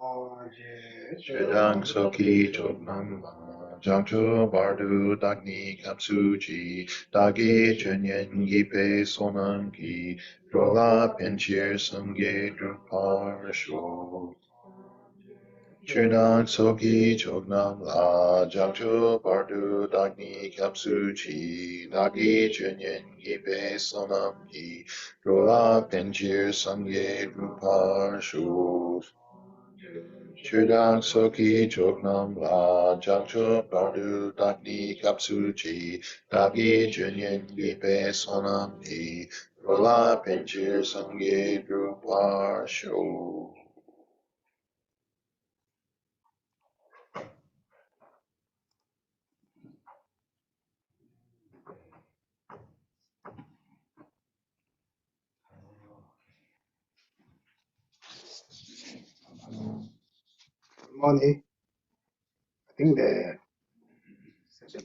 Chedang soki chognam jangcho bardu dagni kapsuji dagi chenyen gipe sonam ki rola penchir sangye drupar sho. Chedang soki chognam la jangcho bardu dagni kapsuji dagi chenyen gipe sonam ki rola penchir sangye drupar sho. Chudang soki chognam la jangcho bardu dagni kapsuchi dagi junyen gipe sonam ni rola penchir sangye drupar sho. Morning. I think the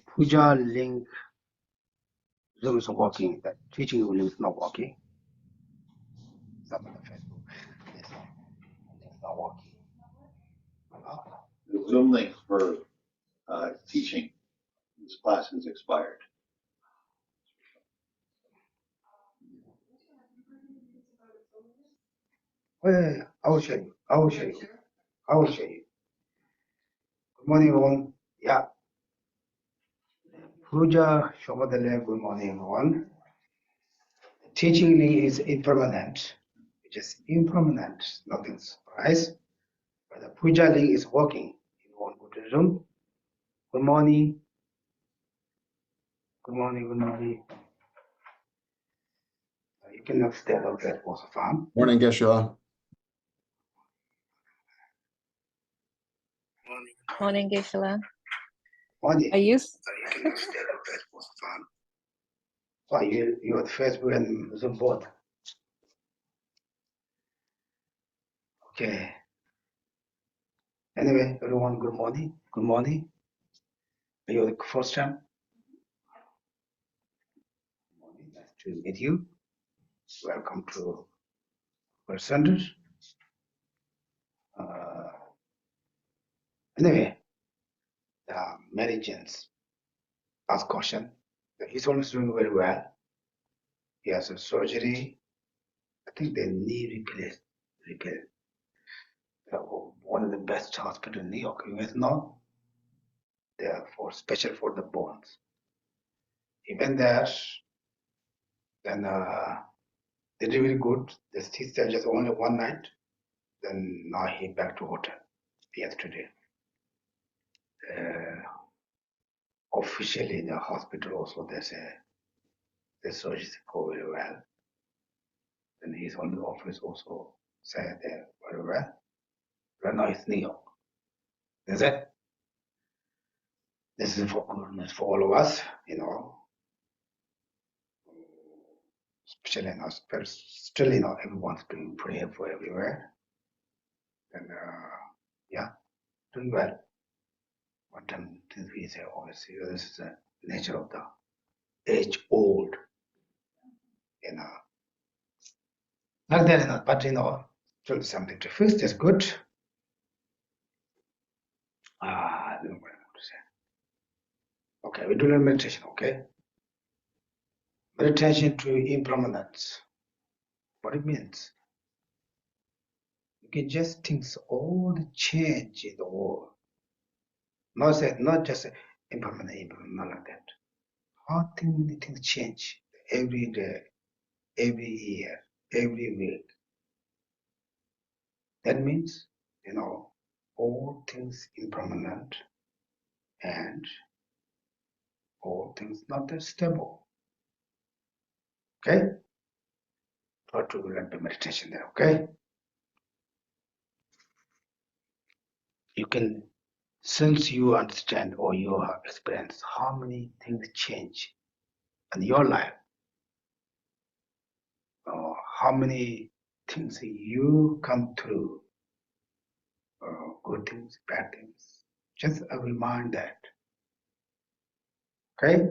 puja link Zoom is working. The teaching link is not working. Some of the Facebook it's not working. The Zoom link for teaching this class has expired. Well, I will show you. I will show you. I will show you. Good morning, everyone. Yeah. Puja Shobadale, good morning, everyone. The teaching link is impermanent, which is impermanent, nothing surprise. But the puja link is working in one Buddhism. Good morning. Good morning, good morning. You cannot stay out there for so far. Morning, Geshe. Morning, Geshe. Morning. Are you? You cannot stay out there for so far. Why you at Facebook and Zoom both? Okay. Anyway, everyone, good morning. Good morning. Are you the first time? Good morning. Nice to meet you. Welcome to our center. Anyway, Mary Jane's asked question. He's always doing very well. He has a surgery. I think they knee repair. One of the best hospitals in New York. You guys know? They are special for the bones. He went there, then they did really good. He stayed just only one night. Then now he back to hotel yesterday. Officially in the hospital also they say the surgery go very well. Then his own office also said they're very well. Right now it's New York. That's it. This is for goodness for all of us, you know. Especially now, still, you know, everyone's doing prayer for everywhere. And yeah, doing well. One time we say obviously this is the nature of the age old, you know. Like that, you know, but you know, still something to fix. That's good. I don't know what I want to say. Okay, we do a meditation, okay? Meditation to impermanence. What it means? You can just think all the change in the world. Not just impermanent, not like that. How many things change every day, every year, every week. That means, you know, all things impermanent and all things not that stable. Okay? Try to learn the meditation there, okay? You can, since you understand or you have experienced how many things change in your life, or how many things you come through, good things, bad things, just a remind that, okay?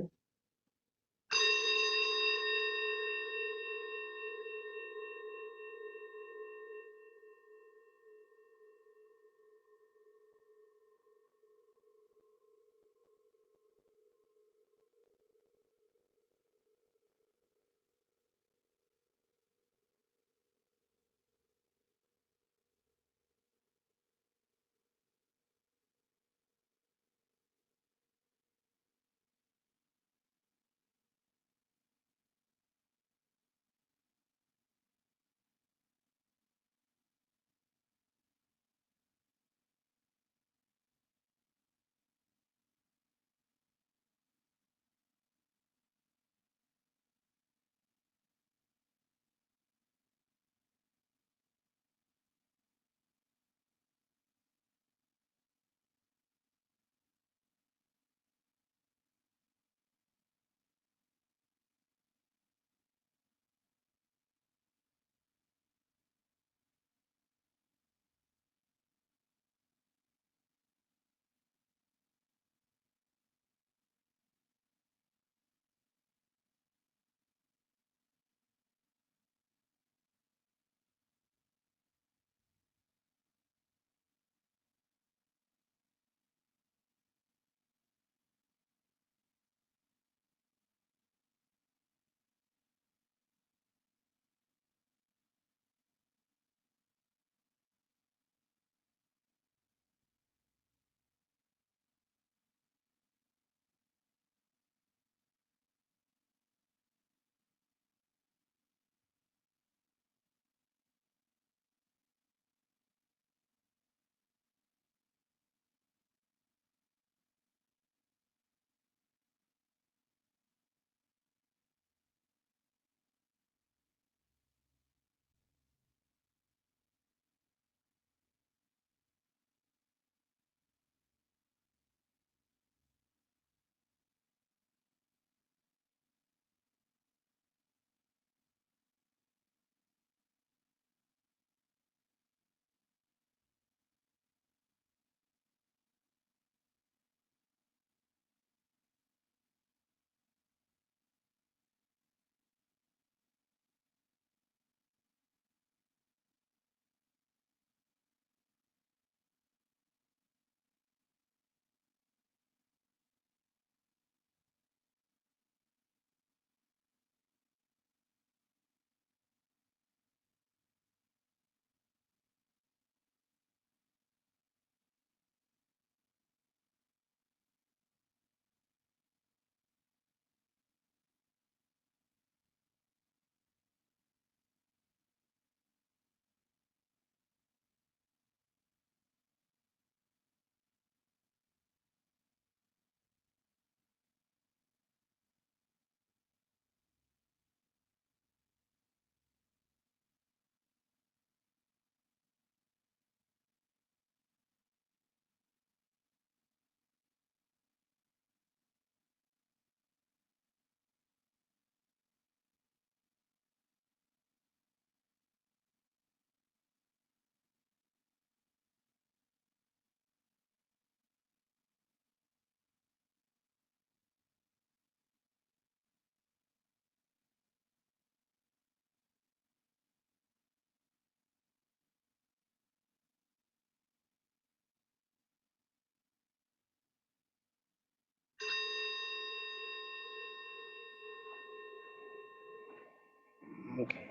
Okay.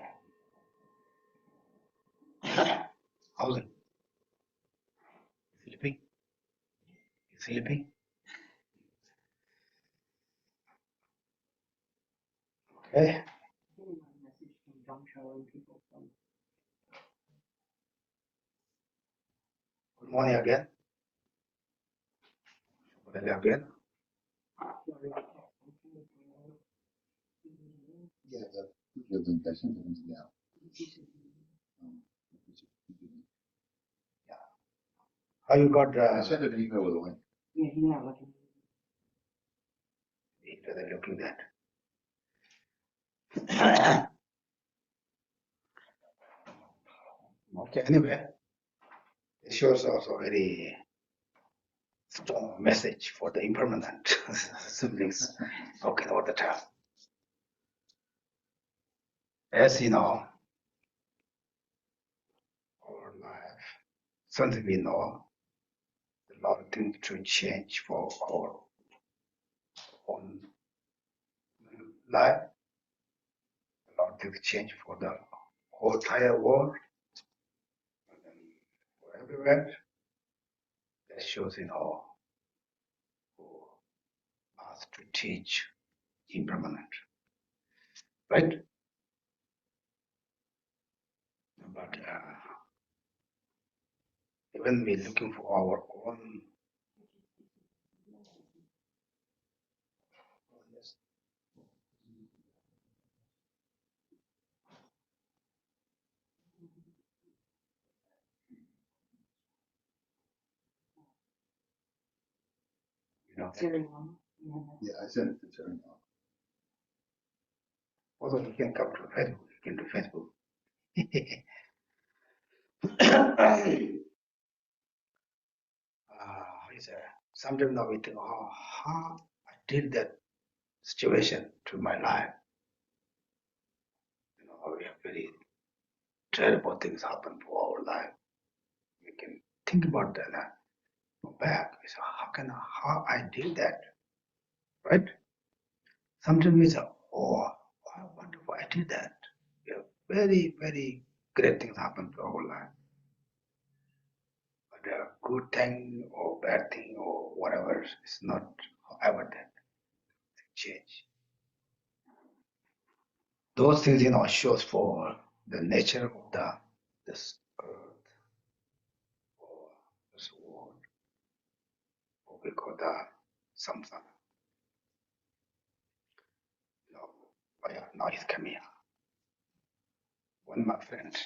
How's it? Sleeping? You sleeping? Okay. Good morning again. Good day again. Yeah, the intention is yeah. How you got I sent an email with a link. they're looking at? Okay, anyway, it shows also very strong message for the impermanent siblings talking all the time. As you know, our life, something we know, a lot of things to change for our own life, a lot of things change for the whole entire world, and for everywhere. That shows, who asked to teach impermanent, right? But even we're looking for our own, Yeah, I sent it to Terry. although you can come to Facebook, you can do Facebook. Sometimes now we think, oh, how I did that situation to my life. We have very terrible things happen for our life. We can think about that and go back. We say, how I did that, right? Sometimes we say, oh, how wonderful I did that. We have very, very great things happen to our life. But a good thing or bad thing or whatever is not however that change. Those things, shows for the nature of this earth or this world, what we call the samsara. Oh yeah, now he's coming here. One of my friends,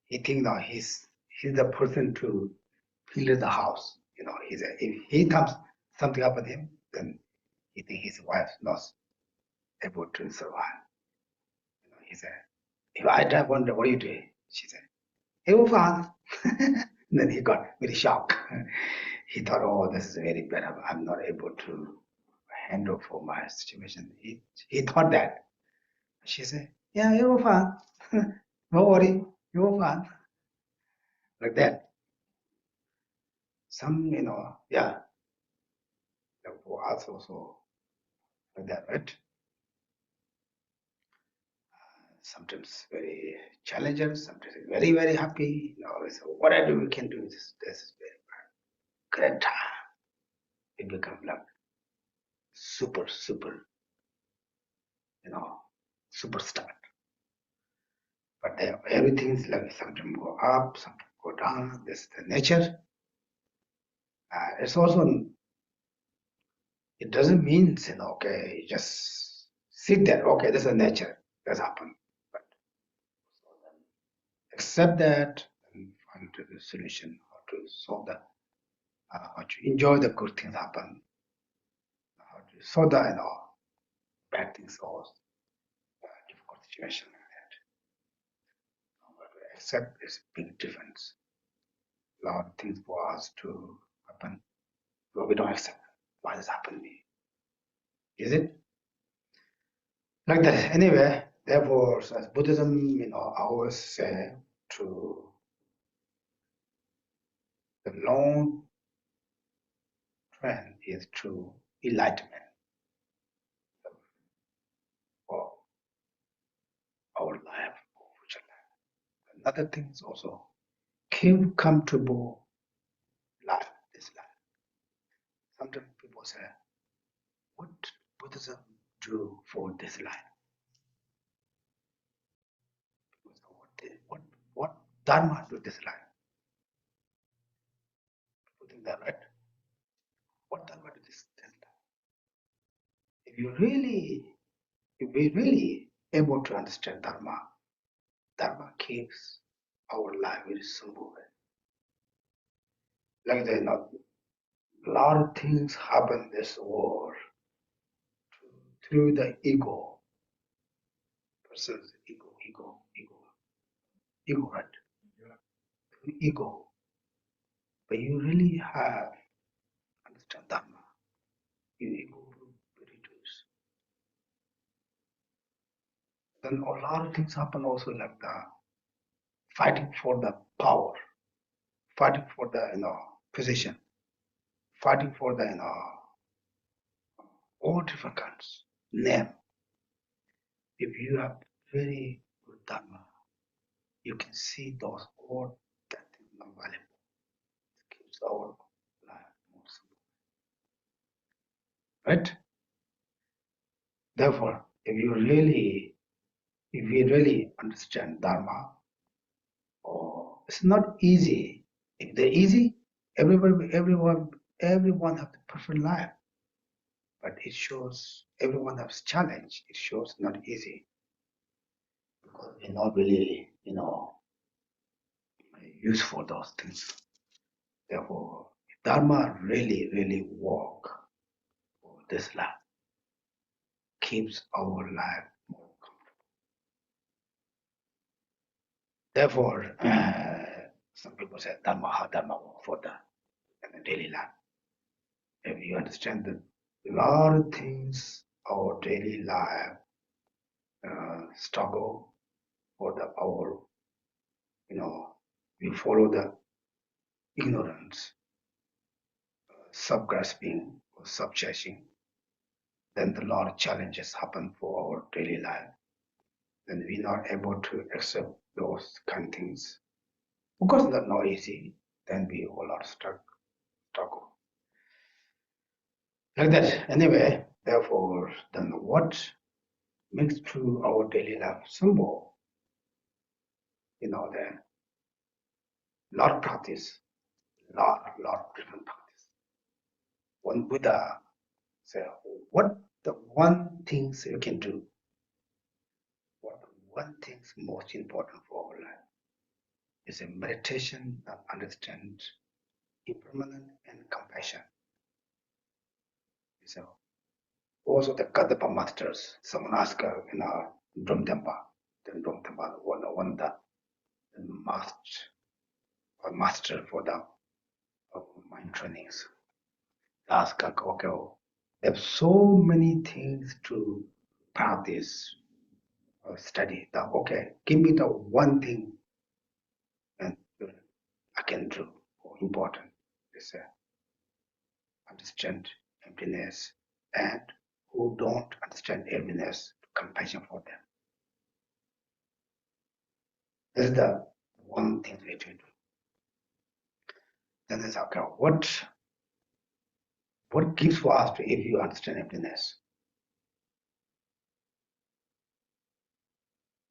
he think now he's the person to build the house. If he comes, something happen to him, then he think his wife not able to survive. He said, if I die one day, what are you doing? She said, hey, father. Then he got very shocked. He thought, oh, this is very bad. I'm not able to handle for my situation. He thought that. She said, yeah, you're fine. Don't worry, you're fine. Like that. Some, yeah. For us also like that, right? Sometimes very challenging, sometimes very, very happy. So whatever we can do, this is very great time. It becomes like super, superstar. But everything is like sometimes go up, sometimes go down. This is the nature. It's also, it doesn't mean, okay, just sit there. Okay, this is nature. That's happened. But accept that and find the solution, how to solve that, how to enjoy the good things happen, how to solve the, bad things or difficult situation like that. But accept this big difference. A lot of things for us to happen, but we don't accept why this happened to me. Is it? Like that. Anyway, therefore, as Buddhism, I always say to the long trend is to enlightenment. Or our life, future life. Another thing is also keep comfortable life, this life. Sometimes people say, what Buddhism do for this life? What Dharma do this life? People think that, right? What Dharma do this life? If we really able to understand Dharma, Dharma keeps our life very simple. Like there are a lot of things happen in this world through the ego. Person's ego, right? Through ego. But you really have understand Dharma. Your ego will reduce. Then a lot of things happen also like the fighting for the power, fighting for the position, fighting for the all different kinds name. If you have very good Dharma, you can see those all that is not valuable. It keeps our life more simple. Right? Therefore, if we really understand Dharma, it's not easy. If they're easy, everyone have the perfect life. But it shows everyone has challenge. It shows not easy. Because we're not really, useful those things. Therefore, Dharma really work for this life, keeps our life more comfortable. Therefore, some people say how Dharma work for the daily life. If you understand that a lot of things, our daily life struggle for our, we follow the ignorance, sub-grasping or sub-chasing, then a lot of challenges happen for our daily life. Then we're not able to accept those kind of things. Of course, that's not easy. Then we all are struggle. Like that. Anyway, therefore, then what makes through our daily life simple? The lot of practice, lot of different practice. One Buddha said, what the one things you can do? What one thing's most important for our life is a meditation that understands impermanence and compassion. So also the Kadapa masters, someone asked Drum Tempa, one of the master for the mind trainings. Ask, okay, there are so many things to practice or study. Okay, give me the one thing and I can do or important is understand emptiness, and who don't understand emptiness, compassion for them. This is the one thing we do. Then it's okay, what gives for us if you understand emptiness?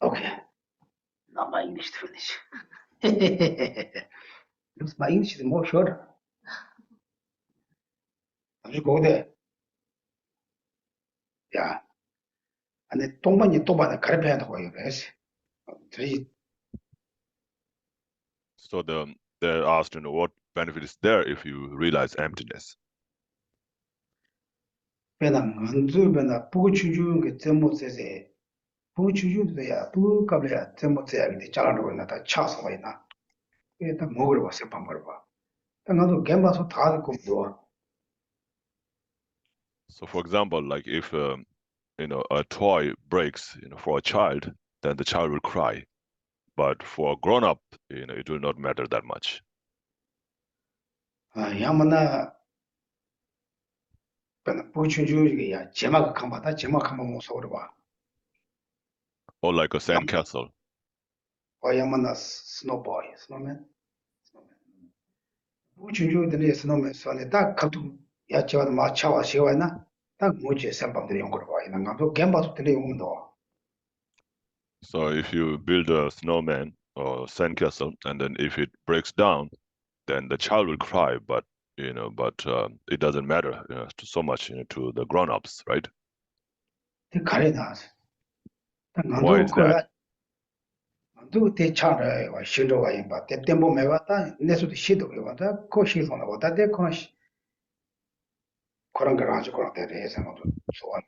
Okay, now my English to finish. Looks my English is more shorter. I go there. Yeah. And then 동반이 또반에 가르쳐야 하고 이래서 So they're asked, what benefit is there if you realize emptiness? 배낭 안주배나 부추주 그 점못세세 부추주도야 부갑래야 점못세야 근데 잘라놓고 있나 차서 와 있나 일단 먹으러 봐 세판 먹으러 봐 나도 갬바서 다 듣고 뭐 So for example, like if a toy breaks for a child, then the child will cry, but for a grown-up it will not matter that much. 야만나 배나 부추주 이게야 제막 칸바다 제막 한번 못 서로 봐 Or like a sandcastle. Or Yamana snowman. Which you the snowman, so that Katu Yacha Machawa Shiwana, that Muji Sampa the younger boy, and I'm to Gamba to the window. So if you build a snowman or sandcastle, and then if it breaks down, then the child will cry, but it doesn't matter so much to the grown-ups, right? The Karinas. Why is that? Do they charter or Shindo, but the Tembo Mevata, Nesu Shido, Koshi on about that, they Kosh Korangaraj, that is, and so on.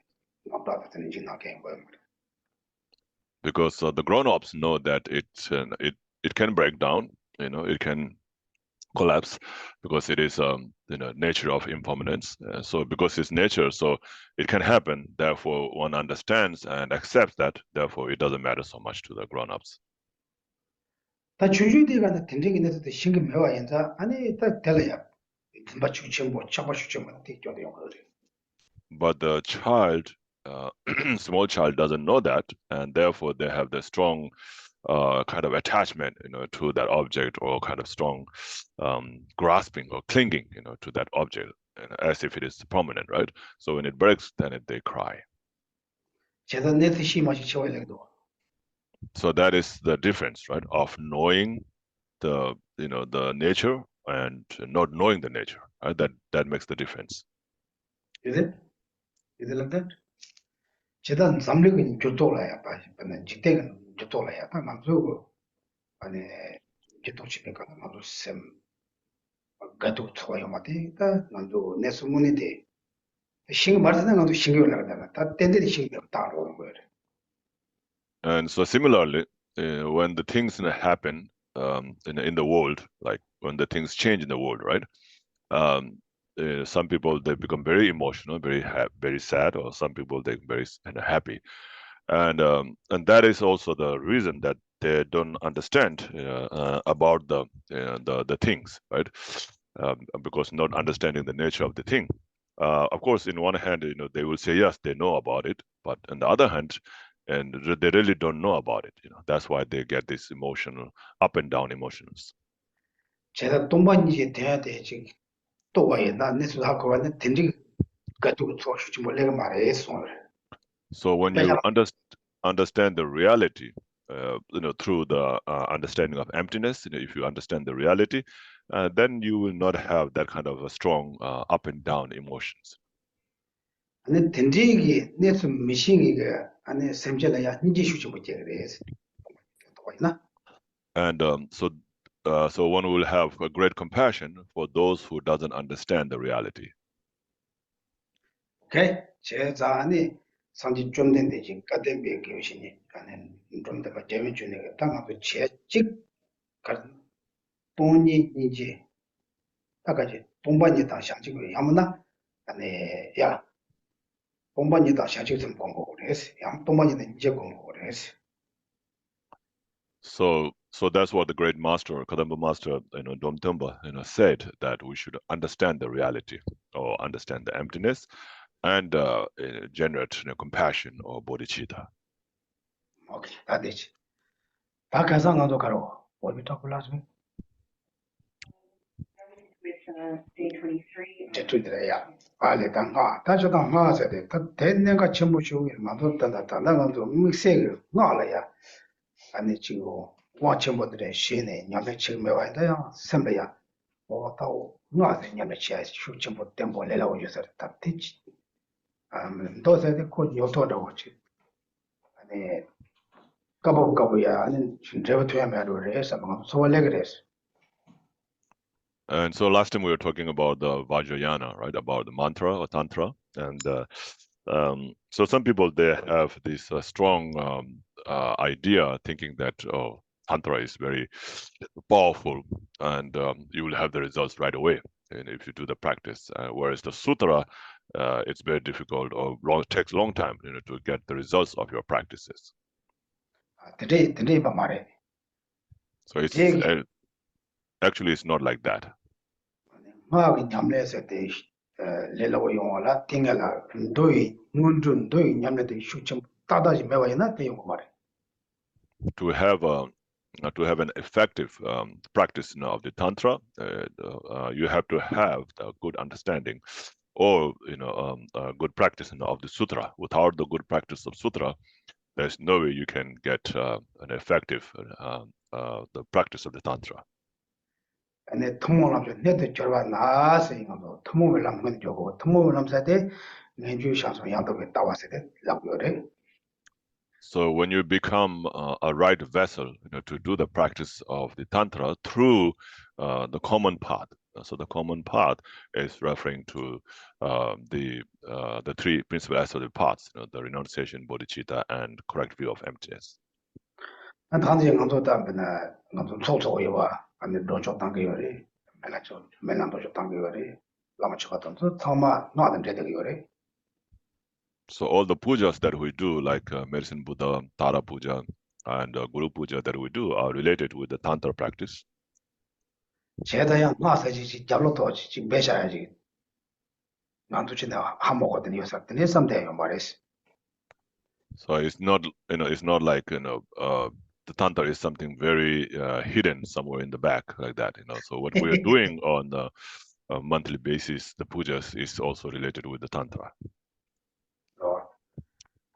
No brother than Jina came. Because the grown-ups know that it can break down, it can collapse, because it is nature of impermanence. So because it's nature, so it can happen. Therefore, one understands and accepts that. Therefore, it doesn't matter so much to the grown-ups. 다 주주대가 된적이 있는데 신경 매와 인자 아니 딱 될래야 뭐 주침 뭐 잡아 주침 뭐 되죠 요 But the child, small child, doesn't know that, and therefore they have the strong kind of attachment, to that object, or kind of strong grasping or clinging, to that object, as if it is permanent, right? So when it breaks, then they cry. 제가 내트 심하시 채워야겠도. So that is the difference, right? Of knowing the nature and not knowing the nature, right? That makes the difference. Is it like that? 제가 삼력은 교토라야 봐. 근데 직대는 교토라야 딱 만들고 아니 교토치니까 나도 셈 가도 좋아요 맞대. 나도 내 소문인데 신경 말하는 것도 신경을 나간다. 다 땐데리 신경 따로 오는 거예요. And so similarly, when the things happen in the world, like when the things change in the world, right? Some people, they become very emotional, very sad, or some people they very happy, and that is also the reason that they don't understand about the things, right? Because not understanding the nature of the thing. Of course, in one hand, they will say yes, they know about it, but on the other hand, and they really don't know about it. That's why they get this emotional up and down emotions. 제가 동반이제 돼야 돼 지금 또 와야 나 내수 하고 왔는데 된지 가지고 좋아주지 몰래가 말했어. So when you understand the reality, through the understanding of emptiness, if you understand the reality, then you will not have that kind of a strong up and down emotions. 근데 된지기 내수 미싱이가 안에 샘절이야 인지 수지 못해 그래서 또이나 And so one will have a great compassion for those who doesn't understand the reality. 오케이 제자 안에 상지 좀 된데 지금 까대 배교신이 안에 좀더 재미 주는 거 당하고 제직 가 돈이 이제 다가지 동반이 다想지고 야무나 안에 야 동반이 다想지고 좀 공부 그래서 야 동반이는 이제 공부 그래서 So that's what the great master, Kadamba master, Domtumba, said, that we should understand the reality, or understand the emptiness, and generate compassion or bodhicitta. 오케이 다 되지. 다 가서 나도 가로. What we talk last week? Day 23. 제주들이야. 빨리 당가. 다시 당가서 돼. 다 대내가 전부 주고 만도 단다. 나가도 믹스가 나라야. 아니 지금 와천보들의 시내 냠에 지금 와야 선배야. 뭐다고 나한테 냠에 치아 슈침보 템보 내려고 해서 다 되지. 도서에 곧 요토라고 하지. 아니 까보야 아니 진짜 투야면으로 해서 뭐 소원래 그랬어. And so last time we were talking about the Vajrayana, right? About the mantra or tantra. And so some people, they have this strong idea, thinking that, tantra is very powerful, and you will have the results right away, and if you do the practice. Whereas the sutra, it's very difficult, or takes a long time, to get the results of your practices. Today 말해. So it's actually it's not like that. 마음이 냠내서 때 레라고 용어라 띵해라 도이 눈준 도이 냠내도 슈점 따다지 매와이나 때 용어 말해. to have an effective practice of the tantra, you have to have a good understanding, or a good practice of the sutra. Without the good practice of sutra, there's no way you can get an effective the practice of the tantra. ane tomo lamsa neto jorwa naasa ingando tomo we lam ngan jogo tomo we lam sate ngenju shanso yando we tawa sate lakyore. So when you become a right vessel, to do the practice of the tantra through the common path. So the common path is referring to the three principal aspects of the paths, the renunciation, bodhicitta, and correct view of emptiness. 안 단지 ngando ta bena ngando chocho yowa ane docho tangge yore melacho melando cho tangge yore lama choka tanzo thama no adan jede yore. So all the pujas that we do, like Medicine Buddha, Tara Puja, and Guru Puja that we do, are related with the tantra practice. 제다야 나사지 지 잡로도 지 배샤야지 난도 진짜 한 먹거든 요삭더니 썸데요 말이스. So it's not, it's not like, the tantra is something very hidden somewhere in the back like that, So what we are doing on a monthly basis, the pujas, is also related with the tantra.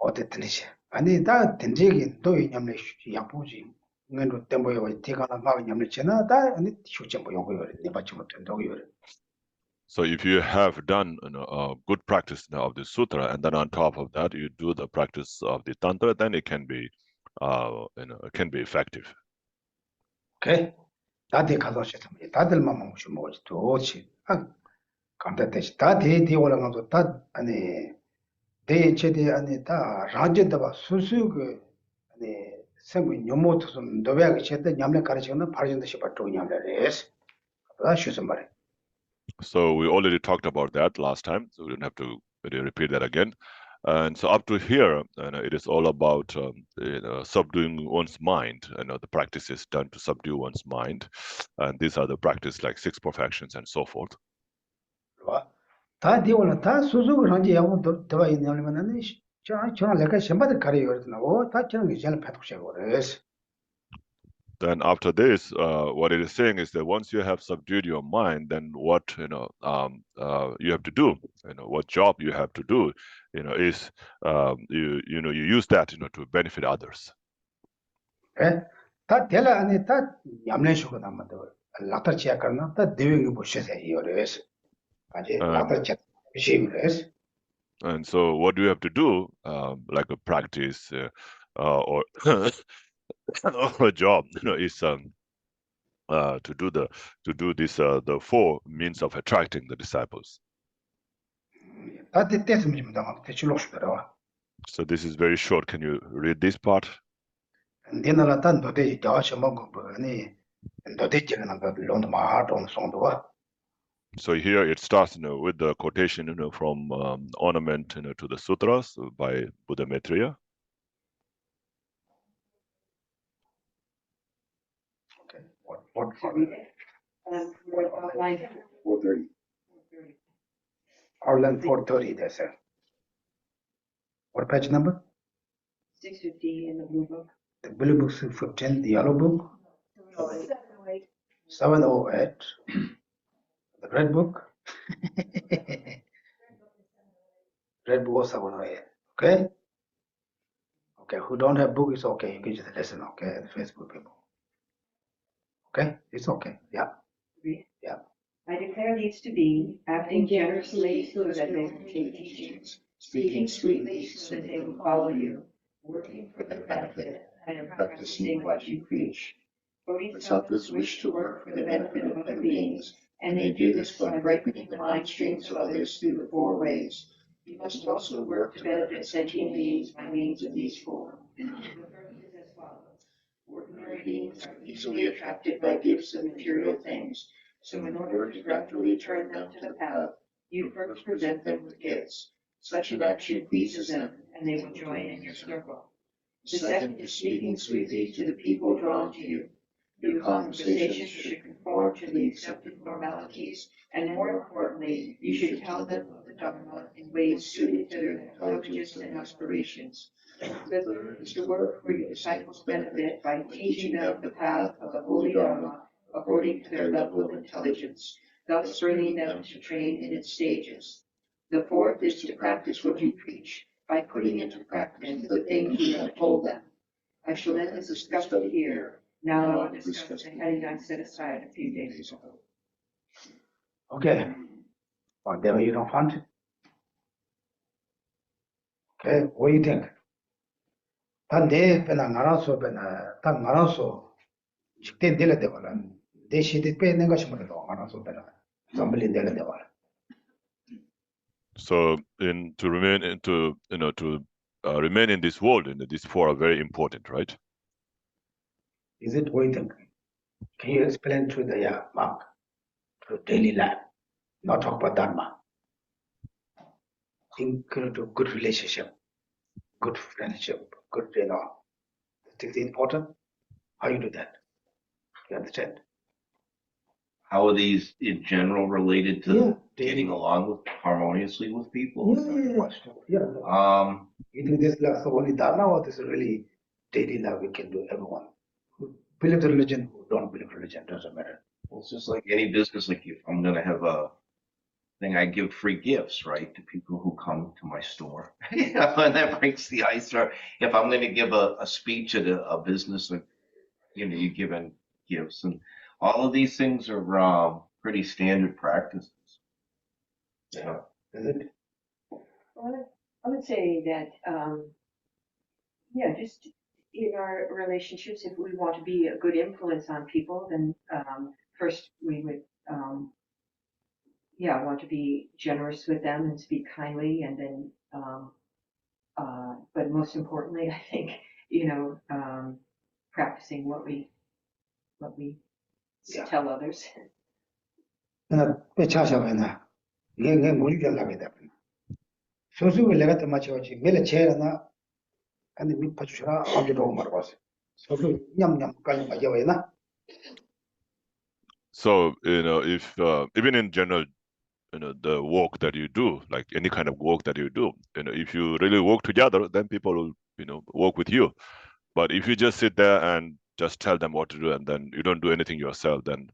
어땠더니지 아니 다 된지긴 또 이념내 양보지 ngendo tembo yo tikala ma nyamle chena da ani shuche mo yogo yore ne bachi mo tendo yore. So if you have done a good practice of the sutra, and then on top of that you do the practice of the tantra, then it can be it can be effective. 오케이 다들 가서 싶으면 다들만 먹으시 먹지 도치 아 감다듯이 다 대대 올라가서 다 아니 대체대 아니 다 라제다 봐 수수 그 아니 생분 요모토서 너베가 챘다 냠래 가르치는 바르진다 싶었죠 냠래레스 다 쉬서 말해. So we already talked about that last time, so we don't have to really repeat that again. And so up to here, it is all about subduing one's mind. The practice is done to subdue one's mind, and these are the practice like 6 perfections and so forth. 다 되고는 다 수수를 한지 하고 더 있냐면은 저는 내가 셴바들 가려거든요. 다 저는 이제 패독시하고 그래서. Then after this, what it is saying is that once you have subdued your mind, then what you have to do, what job you have to do, is you use that to benefit others. 예? 다 될라 안에 다 얌내시고 남아도 라터치야 කර나 다 대응이 보셔서 이거래서 아직 라터치 비시그래서. And so what you have to do, like a practice or or a job, is to do this the 4 means of attracting the disciples. 다 됐으면 좀 대출로 싶더라. So this is very short. Can you read this part? 내나라 단 도대 자와서 먹고 아니 도대 지는 거 론도 마하톤 송도와. So here it starts, with the quotation, from Ornament, to the Sutras by Buddha Maitreya. Okay. Should we read it? Line 430. Outline 430 that's it. What page number? 650 in the blue book. The blue book 15, the yellow book 708. 708. The red book. Red book 708. Okay? Okay, who don't have book is okay. You can just listen, okay? The Facebook people. Okay? It's okay. Yeah. Read. Yeah. I declare these to be, acting generously so that they will take teachings, speaking sweetly so that they will follow you, working for their benefit, and practicing what you preach. Bodhisattvas wish to work for the benefit of other beings, and they do this by breaking the mind streams of others through the 4 ways. You must also work to benefit sentient beings by means of these 4. The first is as follows. Ordinary beings are easily attracted by gifts of material things, so in order to gradually turn them to the path, you first present them with gifts. Such an action pleases them, and they will join in your circle. The second is speaking sweetly to the people drawn to you. Your conversations should conform to the accepted formalities, and more importantly, you should tell them of the Dharma in ways suited to their intelligence and aspirations. The third is to work for your disciples' benefit by teaching them the path of the Holy Dharma according to their level of intelligence, thus bringing them to train in its stages. The fourth is to practice what you preach by putting into practice the things you have told them. I shall end this discussion here. Now I will discuss the heading I set aside a few days ago. Okay. Oh, there you don't find it. Okay, what do you think? Tande pena ngaraso pena ta ngaraso jikten dele de wala de shite pe nenga shimara do ngaraso pena zambali dele de wala. So to remain remain in this world, these four are very important, right? Is it what you think? Can you explain to the monk to daily life, not talk about dharma? Include good relationship, good friendship, good It's important. How you do that? You understand? How are these in general related to daily. getting along harmoniously with people? Yeah. You think this is the only dharma, or this is really daily life we can do everyone? Who believe the religion, who don't believe religion, doesn't matter. Well, it's just like any business. Like if I'm going to have a thing, I give free gifts, right, to people who come to my store. And that breaks the ice. Or if I'm going to give a speech at a business, like, you give in gifts. And all of these things are pretty standard practices. Yeah. Is it? I would say that, just in our relationships, if we want to be a good influence on people, then first we would, want to be generous with them and speak kindly, and then, but most importantly, I think, practicing what we tell others. So if even in general, the work that you do, like any kind of work that you do, if you really work together, then people will work with you. But if you just sit there and just tell them what to do and then you don't do anything yourself, then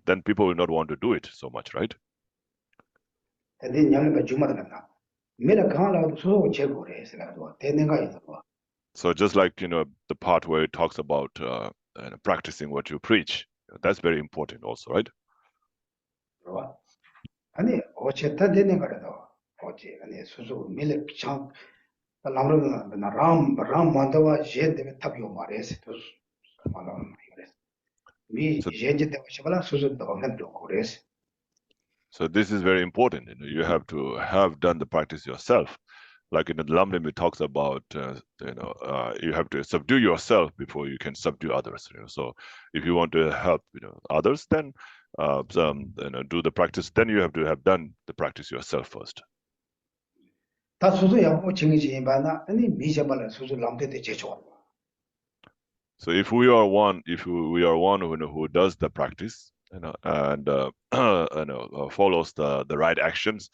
then people will not want to do it so much, right? So just like the part where it talks about practicing what you preach, that's very important also, right? 아니 어쨌든 되는 거라도 어째 아니 수수 밀레 참 라므르 람 만다와 제데 탑요 말에서 또 말하는 말이래 미 제제 때 시발라 수수 더 맨도 그래서. So this is very important. You have to have done the practice yourself. Like in the Lamrim, it talks about you have to subdue yourself before you can subdue others. So if you want to help others, then do the practice. Then you have to have done the practice yourself first. 다 수수 양보 증이지 바나 아니 미셔발라 수수 람데데 제조. So if we are one who does the practice, and follows the right actions,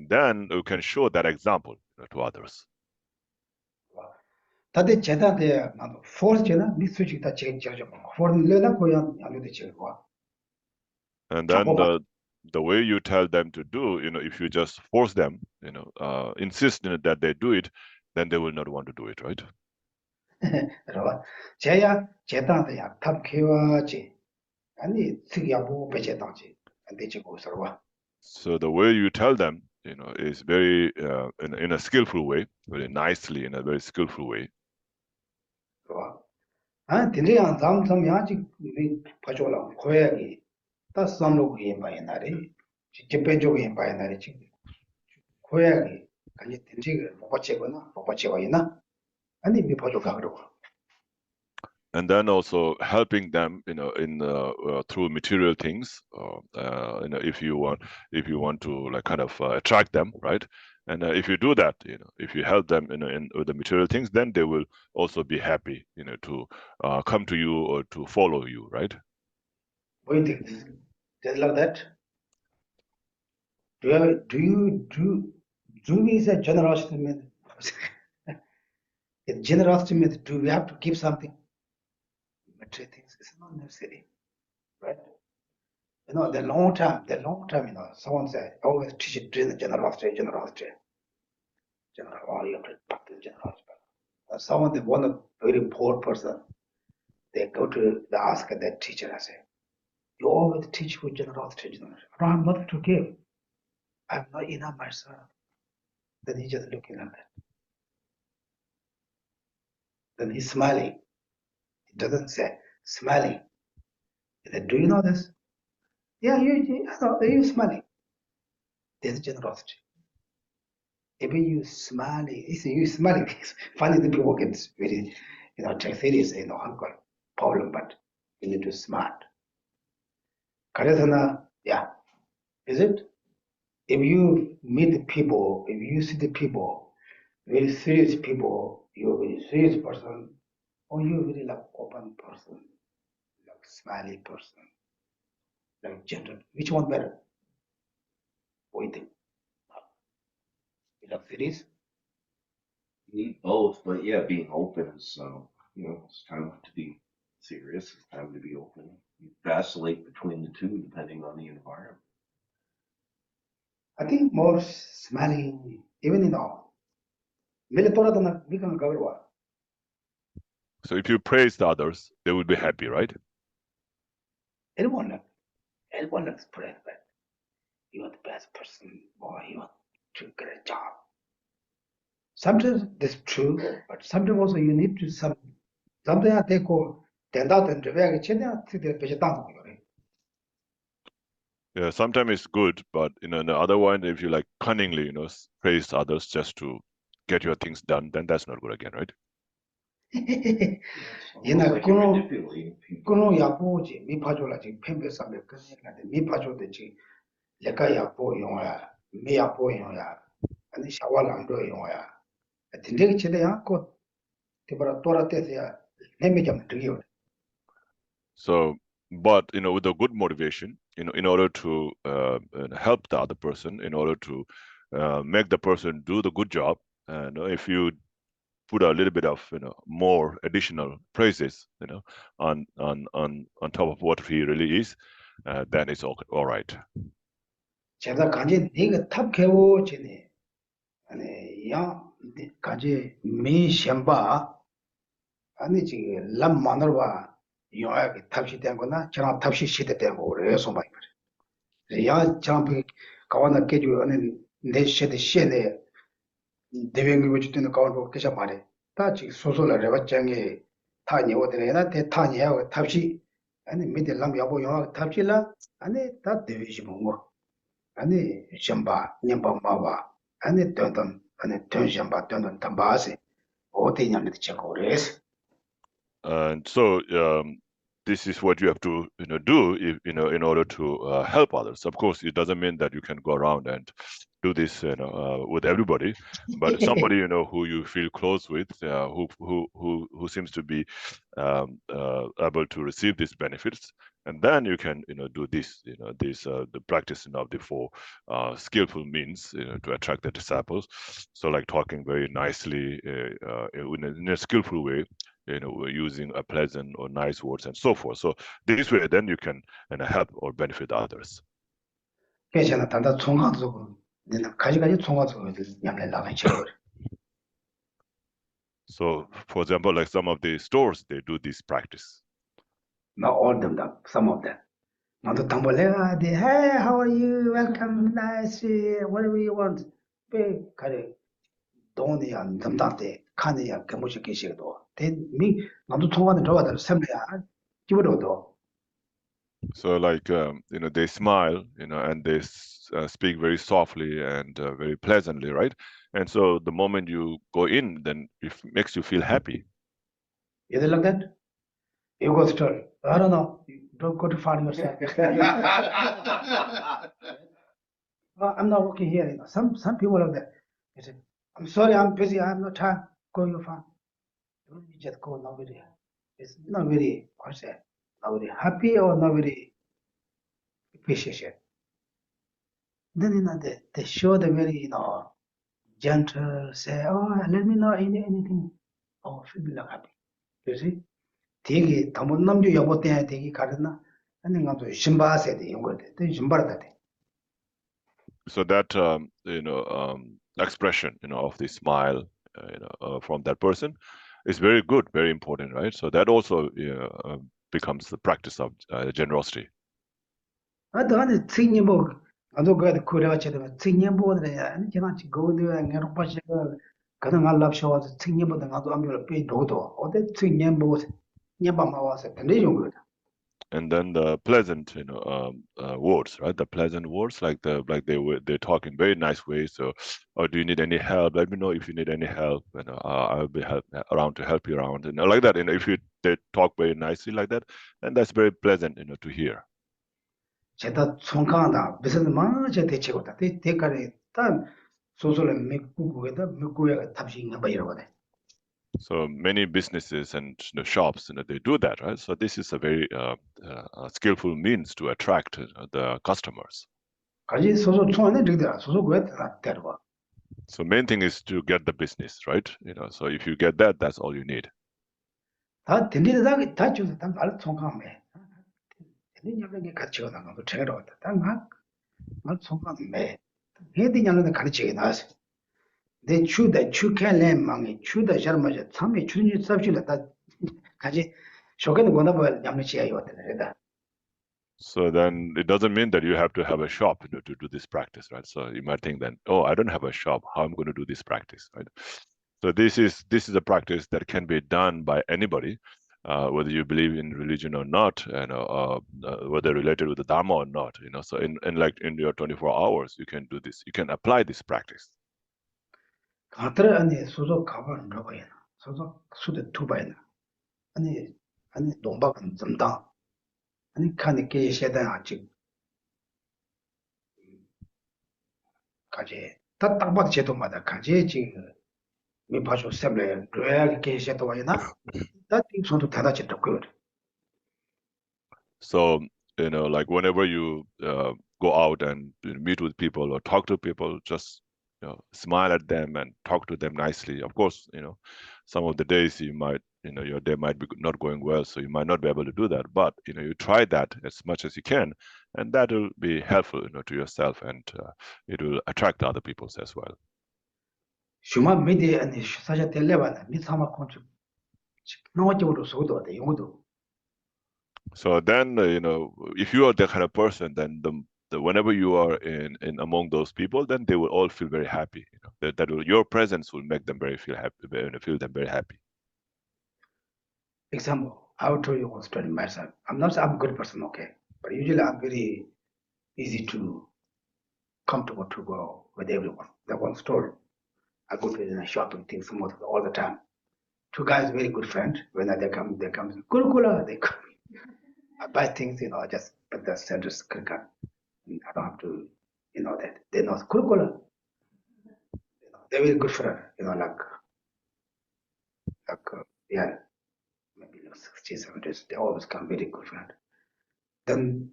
then we can show that example to others. 다들 제다데 나도 포스잖아 미수직 다 제저 포르레나 고양 양도데 제고. And then the way you tell them to do, if you just force them, insist that they do it, then they will not want to do it, right? 그러봐. 제야 제다데야 탑케와지. 아니 특이하고 배제당지 안 되지 고서와. So the way you tell them, is very in a skillful way, very nicely, in a very skillful way. 그러봐. 아, 딘리야 잠잠야지 이 봐줘라. 고야기 다 삼로고 임바에 날이 집변적으로 임바에 날이 지금 고야기 아니 딘지가 못 받치거나 있나? 아니 미 봐줘가 그러고. And then also helping them, through material things, if you want to like kind of attract them, right? And if you do that, if you help them with the material things, then they will also be happy, to come to you or to follow you, right? What do you think? Just like that? Do we say generosity? If generosity means do we have to give something? Material things is not necessary, right? You know, the long time, you know, someone said, always teach it during the generosity. Oh, you have to practice generosity. Someone, they want a very poor person, they go to the ask their teacher and say, you always teach with generosity. I don't have nothing to give. I'm not enough myself. Then he's just looking at that. Then he's smiling. He doesn't say, smiling. He said, do you know this? Yeah, I know, you're smiling. There's generosity. If you smiling, you smiling. Funny the people get very, you know, take serious, you know, uncle problem, but you need to smart. Karesana, yeah, is it? If you meet the people, if you see the people, very serious people, you're a very serious person, or you're very like open person, like smiley person, like gentle. Which one better? What do you think? You like serious? Need both, but yeah, being open is, it's time to be serious. It's time to be open. You vacillate between the two depending on the environment. I think more smiling, even in all. So if you praise the others, they will be happy, right? Everyone likes praise, but you're the best person, or you want to get a job. Sometimes that's true, but sometimes also you need to something I take Yeah, sometimes it's good, but in the other one, if you like cunningly, praise others just to get your things done, then that's not good again, right? Yana Like you're manipulating people. kuno yapo ji mi phajo la ji phembe sambe kane la mi phajo de ji leka yapo yongya mi yapo yongya ani shawala ndo yongya tinde chile ya ko tibara tora te ya neme jam triyo. So, but with a good motivation, in order to help the other person, in order to make the person do the good job, and if you put a little bit of more additional praises, on top of what he really is, then it's all right. 제가 간제 네가 탑 개wo 지네 아니 야 간제 미 셴바 아니 지 람마너바 요아게 탑시 된 거나 저랑 탑시 시대 된 거 그래서 막 그래 야 참비 가와나 깨주 아니 내 시대 시에 대변기 고치 때는 가와도 계셔 말해 다지 소소라 레바짱에 타니 오더래나 대 타니 하고 탑시 아니 미대 람 여보 요아 탑시라 아니 다 대위시 뭐 아니 셴바 냠바 마바 아니 던던 아니 던셴바 던던 담바세 어디 냠데 check 그래서 And so this is what you have to do if, in order to help others. Of course, it doesn't mean that you can go around and do this with everybody, but somebody who you feel close with, who seems to be able to receive these benefits, and then you can do this the practice of the four skillful means to attract the disciples. So like talking very nicely in a skillful way, using a pleasant or nice words and so forth. So this way, then you can help or benefit others. 괜찮아 단다 총각적으로 내가 가지가지 총각적으로 냠내 나가 치료. So, for example, like some of the stores, they do this practice. Not all of them, some of them. 나도 당벌레가 돼. Hey, how are you? Welcome, nice. Whatever you want. 배 가래. 돈이야, 남다때 칸이야, 개무시 계시도. 대미 나도 통화는 들어가다 섬이야. 집으로도. So, like they smile, and they speak very softly and very pleasantly, right? And so the moment you go in, then it makes you feel happy. You like that? You go story. I don't know. Don't go to find yourself. I'm not working here. Some people like that. They say, I'm sorry, I'm busy. I have no time. Go your farm. You just go nobody. It's not very, what's that? Not very happy or not very appreciation. Then they show the very gentle. Say, oh, let me know anything. oh, feel like happy. You see? 되게 더못 남주 여보 때 되게 가르나 아니 가서 신바세 돼 이거 돼 신바다 돼. So that expression of the smile from that person is very good, very important, right? So that also becomes the practice of generosity. 아도 안에 특히 뭐 아도 그 코레가 쳐도 특히 뭐들 아니 지난 고도야 내가 봐서 그런 알랍쇼 특히 뭐들 아도 아무를 빼 도도 어때 특히 뭐 녀밤마 와서 근데 좀 And then the pleasant, words, right? The pleasant words, like they talk in very nice ways. So, or do you need any help? Let me know if you need any help. I'll be around to help you around. Like that. If they talk very nicely like that, then that's very pleasant, to hear. 제가 총강하다 무슨 마저 대체고다 대가리 단 소소를 맥구고에다 맥구에 탑싱해 봐 이러거든. So many businesses and shops, they do that, right? So this is a very skillful means to attract the customers. 가지 소소 총안에 저기다 소소 그에 데려와. So main thing is to get the business, right? So if you get that, that's all you need. 다 들리다 다 주서 다 말 총강해. 들리냐면 같이 가다가 제대로 왔다. 다막 총강해. 해디냐는 가르치게 나서. 내 추다 추켈레 망이 추다 셔마자 참에 추니 섭실다 다 가지 쇼게는 거나 봐 양치야 요다. So then it doesn't mean that you have to have a shop to do this practice, right? So you might think then, oh, I don't have a shop. How am I going to do this practice, right? So this is a practice that can be done by anybody, whether you believe in religion or not, and whether related with the Dharma or not. So in your 24 hours, you can do this. You can apply this practice. 가트를 안에 소소 가방 넣어야 소소 수도 두바이나 아니 농박은 좀다 아니 칸에 계셔다 아직 가지 딱 봐도 제도마다 가지 지금 미 봐줘 셈래 그래야 계셔도 와이나 다 손도 닫아지 그 So like whenever you go out and meet with people or talk to people, just smile at them and talk to them nicely. Of course, some of the days you might, your day might be not going well, so you might not be able to do that. But you try that as much as you can, and that will be helpful, to yourself, and it will attract other people as well. 슈마 미디 아니 사자 텔레바나 미사마 콘츠 나와지고도 소도다 용도 So then, if you are that kind of person, then whenever you are in among those people, then they will all feel very happy. Your presence will make them feel them very happy. Example, I will tell you one story myself. I'm a good person, okay, but usually I'm very easy to comfortable to go with everyone. That one story. I go to the shopping things all the time. Two guys, very good friend. When they come Kurukulla, they come. I buy things, just put the centers click on. I don't have to, that they know Kurukulla. They're very good friend, yeah, maybe 60, 70s. They always come very good friend. Then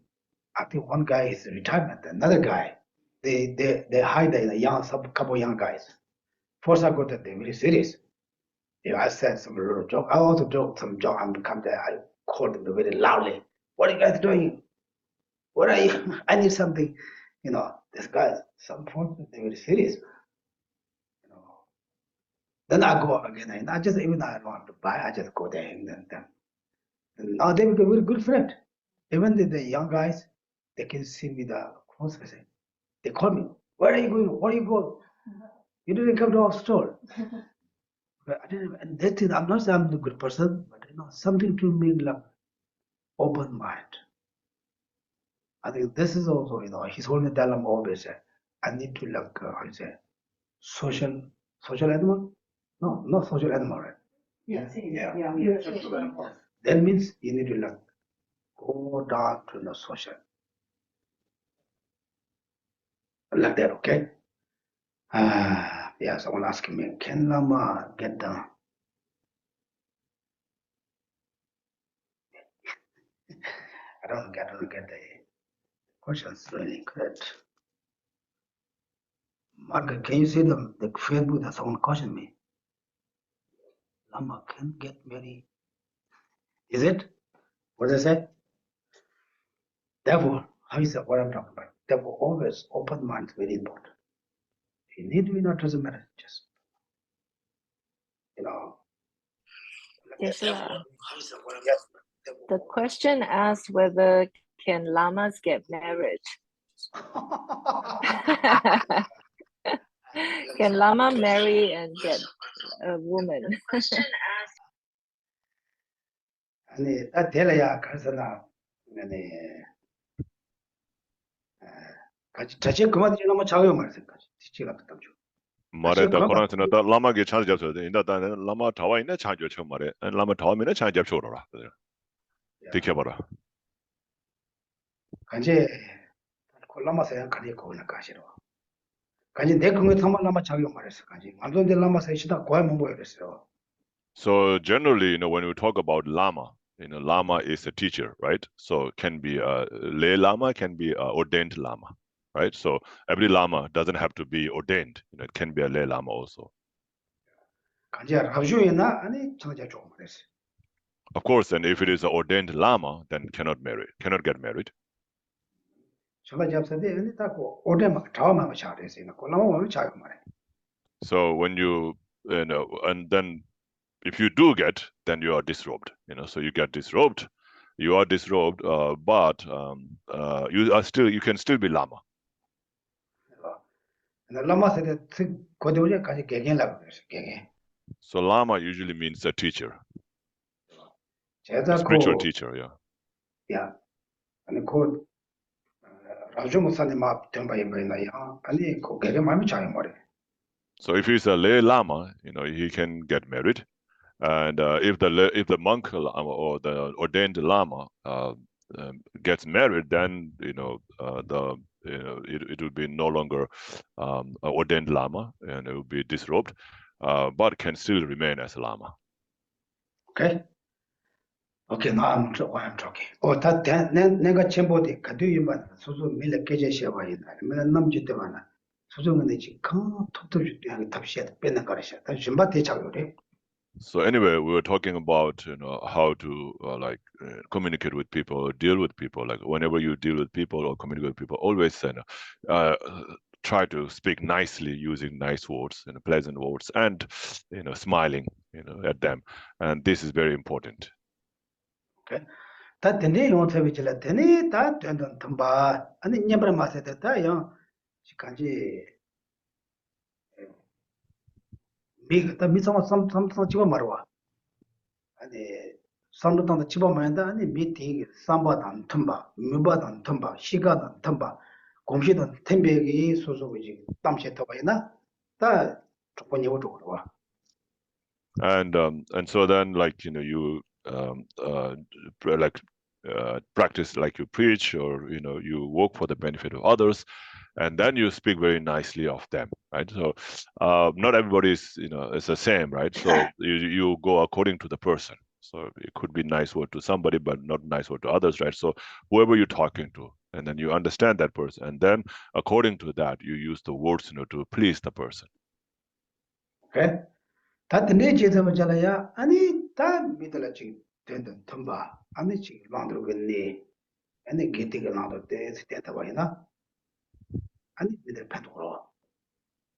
I think one guy is retirement. Another guy, they hide in couple young guys. First I got that they're very serious. I said some little joke. I also joked some joke and come there. I called them very loudly. What are you guys doing? What are you? I need something. This guy, some point they're very serious. Then I go again, and I don't want to buy. I just go there and then. And now they become a very good friend. Even the young guys, they can see me the close. They call me. Where are you going? Where are you going? You didn't come to our store. But I didn't. And that thing, I'm not saying I'm a good person, but something to me like open mind. I think this is also, he's holding that I'm always. I need to social animal. No, not social animal, right? Yeah. That means you need to go down to the social. Like that, okay? Yeah, someone asking me, can Lama get down? I don't get the questions really good. Mark, can you see the Facebook that someone questioned me? Lama can get married. Is it? What does it say? Therefore, how is that what I'm talking about? Therefore, always open mind is very important. You need to be not doesn't matter. Just you know. Geshe-la, How is that what I'm talking the question asks whether can lamas get married. about? Can lama marry and get a woman? 아니, 딱 될어야 가서나 아니 같이 자체 그만 지나면 자유 말씀까지 지가 그다음 주. 말에 다 코란스나 다 라마게 찬스 잡서데 인다 다 라마 타와 있네 찬조 처 말에 라마 타와면에 찬 잡쇼라 지켜봐라 간제 콜라마서야 가리 거나 가시로. 간제 내 그거 타만 라마 자유 말했어. 간제 완전히 라마서 시다 고야 뭐 그랬어요. So generally, when we talk about lama, lama is a teacher, right? So can be a lay lama, can be a ordained lama, right? So every lama doesn't have to be ordained. It can be a lay lama also. 간제 라주이나 아니 저자 좀 그랬어. Of course, and if it is an ordained lama, then cannot get married. 저가 잡서데 아니 딱고 오데마 자와마 차례세나 콜라마 자유 말해. So when and then if you do get, then you are disrobed. So you get disrobed, you are disrobed, but you can still be lama. 라마서데 고도리까지 개개라고 그랬어. 개개. So lama usually means a teacher, a 제가 spiritual teacher, yeah. 야, 아니 그 라주 목사님 막 된바이 뭐나요? 아니 그 개개 마음이 자유 말해. So if he's a lay lama, he can get married. And if the monk or the ordained lama gets married, then it will be no longer an ordained lama, and it will be disrobed, but can still remain as a lama. Okay, now I'm talking. 다 내가 전부터 가두이만 소소 밀레 깨제셔 있나. 내가 남짓때 많아. 소소는 지금 톡톡 주대 답시야 빼는 거라셔. 다 준비돼 잡으래. So anyway, we were talking about how to communicate with people, or deal with people. Like whenever you deal with people or communicate with people, always try to speak nicely using nice words, pleasant words, and smiling, at them. And this is very important. Okay. 다 되네 용서 비질라 되네 다 된던 덤바 아니 녀브라 마세다 다요. 시간지 미가 미성어 삼 집어 말어. 아니 삼도당도 집어 말한다. 아니 미팅 삼바단 텀바 미바단 텀바 시가단 텀바 공시단 템백이 소소고지 땀시 터바이나 다 조건이 오도록 와. And so then you practice like you preach, or you work for the benefit of others, and then you speak very nicely of them, right? So not everybody is is the same, right? So you go according to the person. So it could be nice word to somebody, but not nice word to others, right? So whoever you're talking to, and then you understand that person, and then according to that, you use the words to please the person. Okay. 다 되네 제자마잖아요. 아니 다 믿을라 지금 된던 텀바 아니 지금 만들겠니? 아니 기티가 나도 때 스테타 봐이나? 아니 믿을 패도록.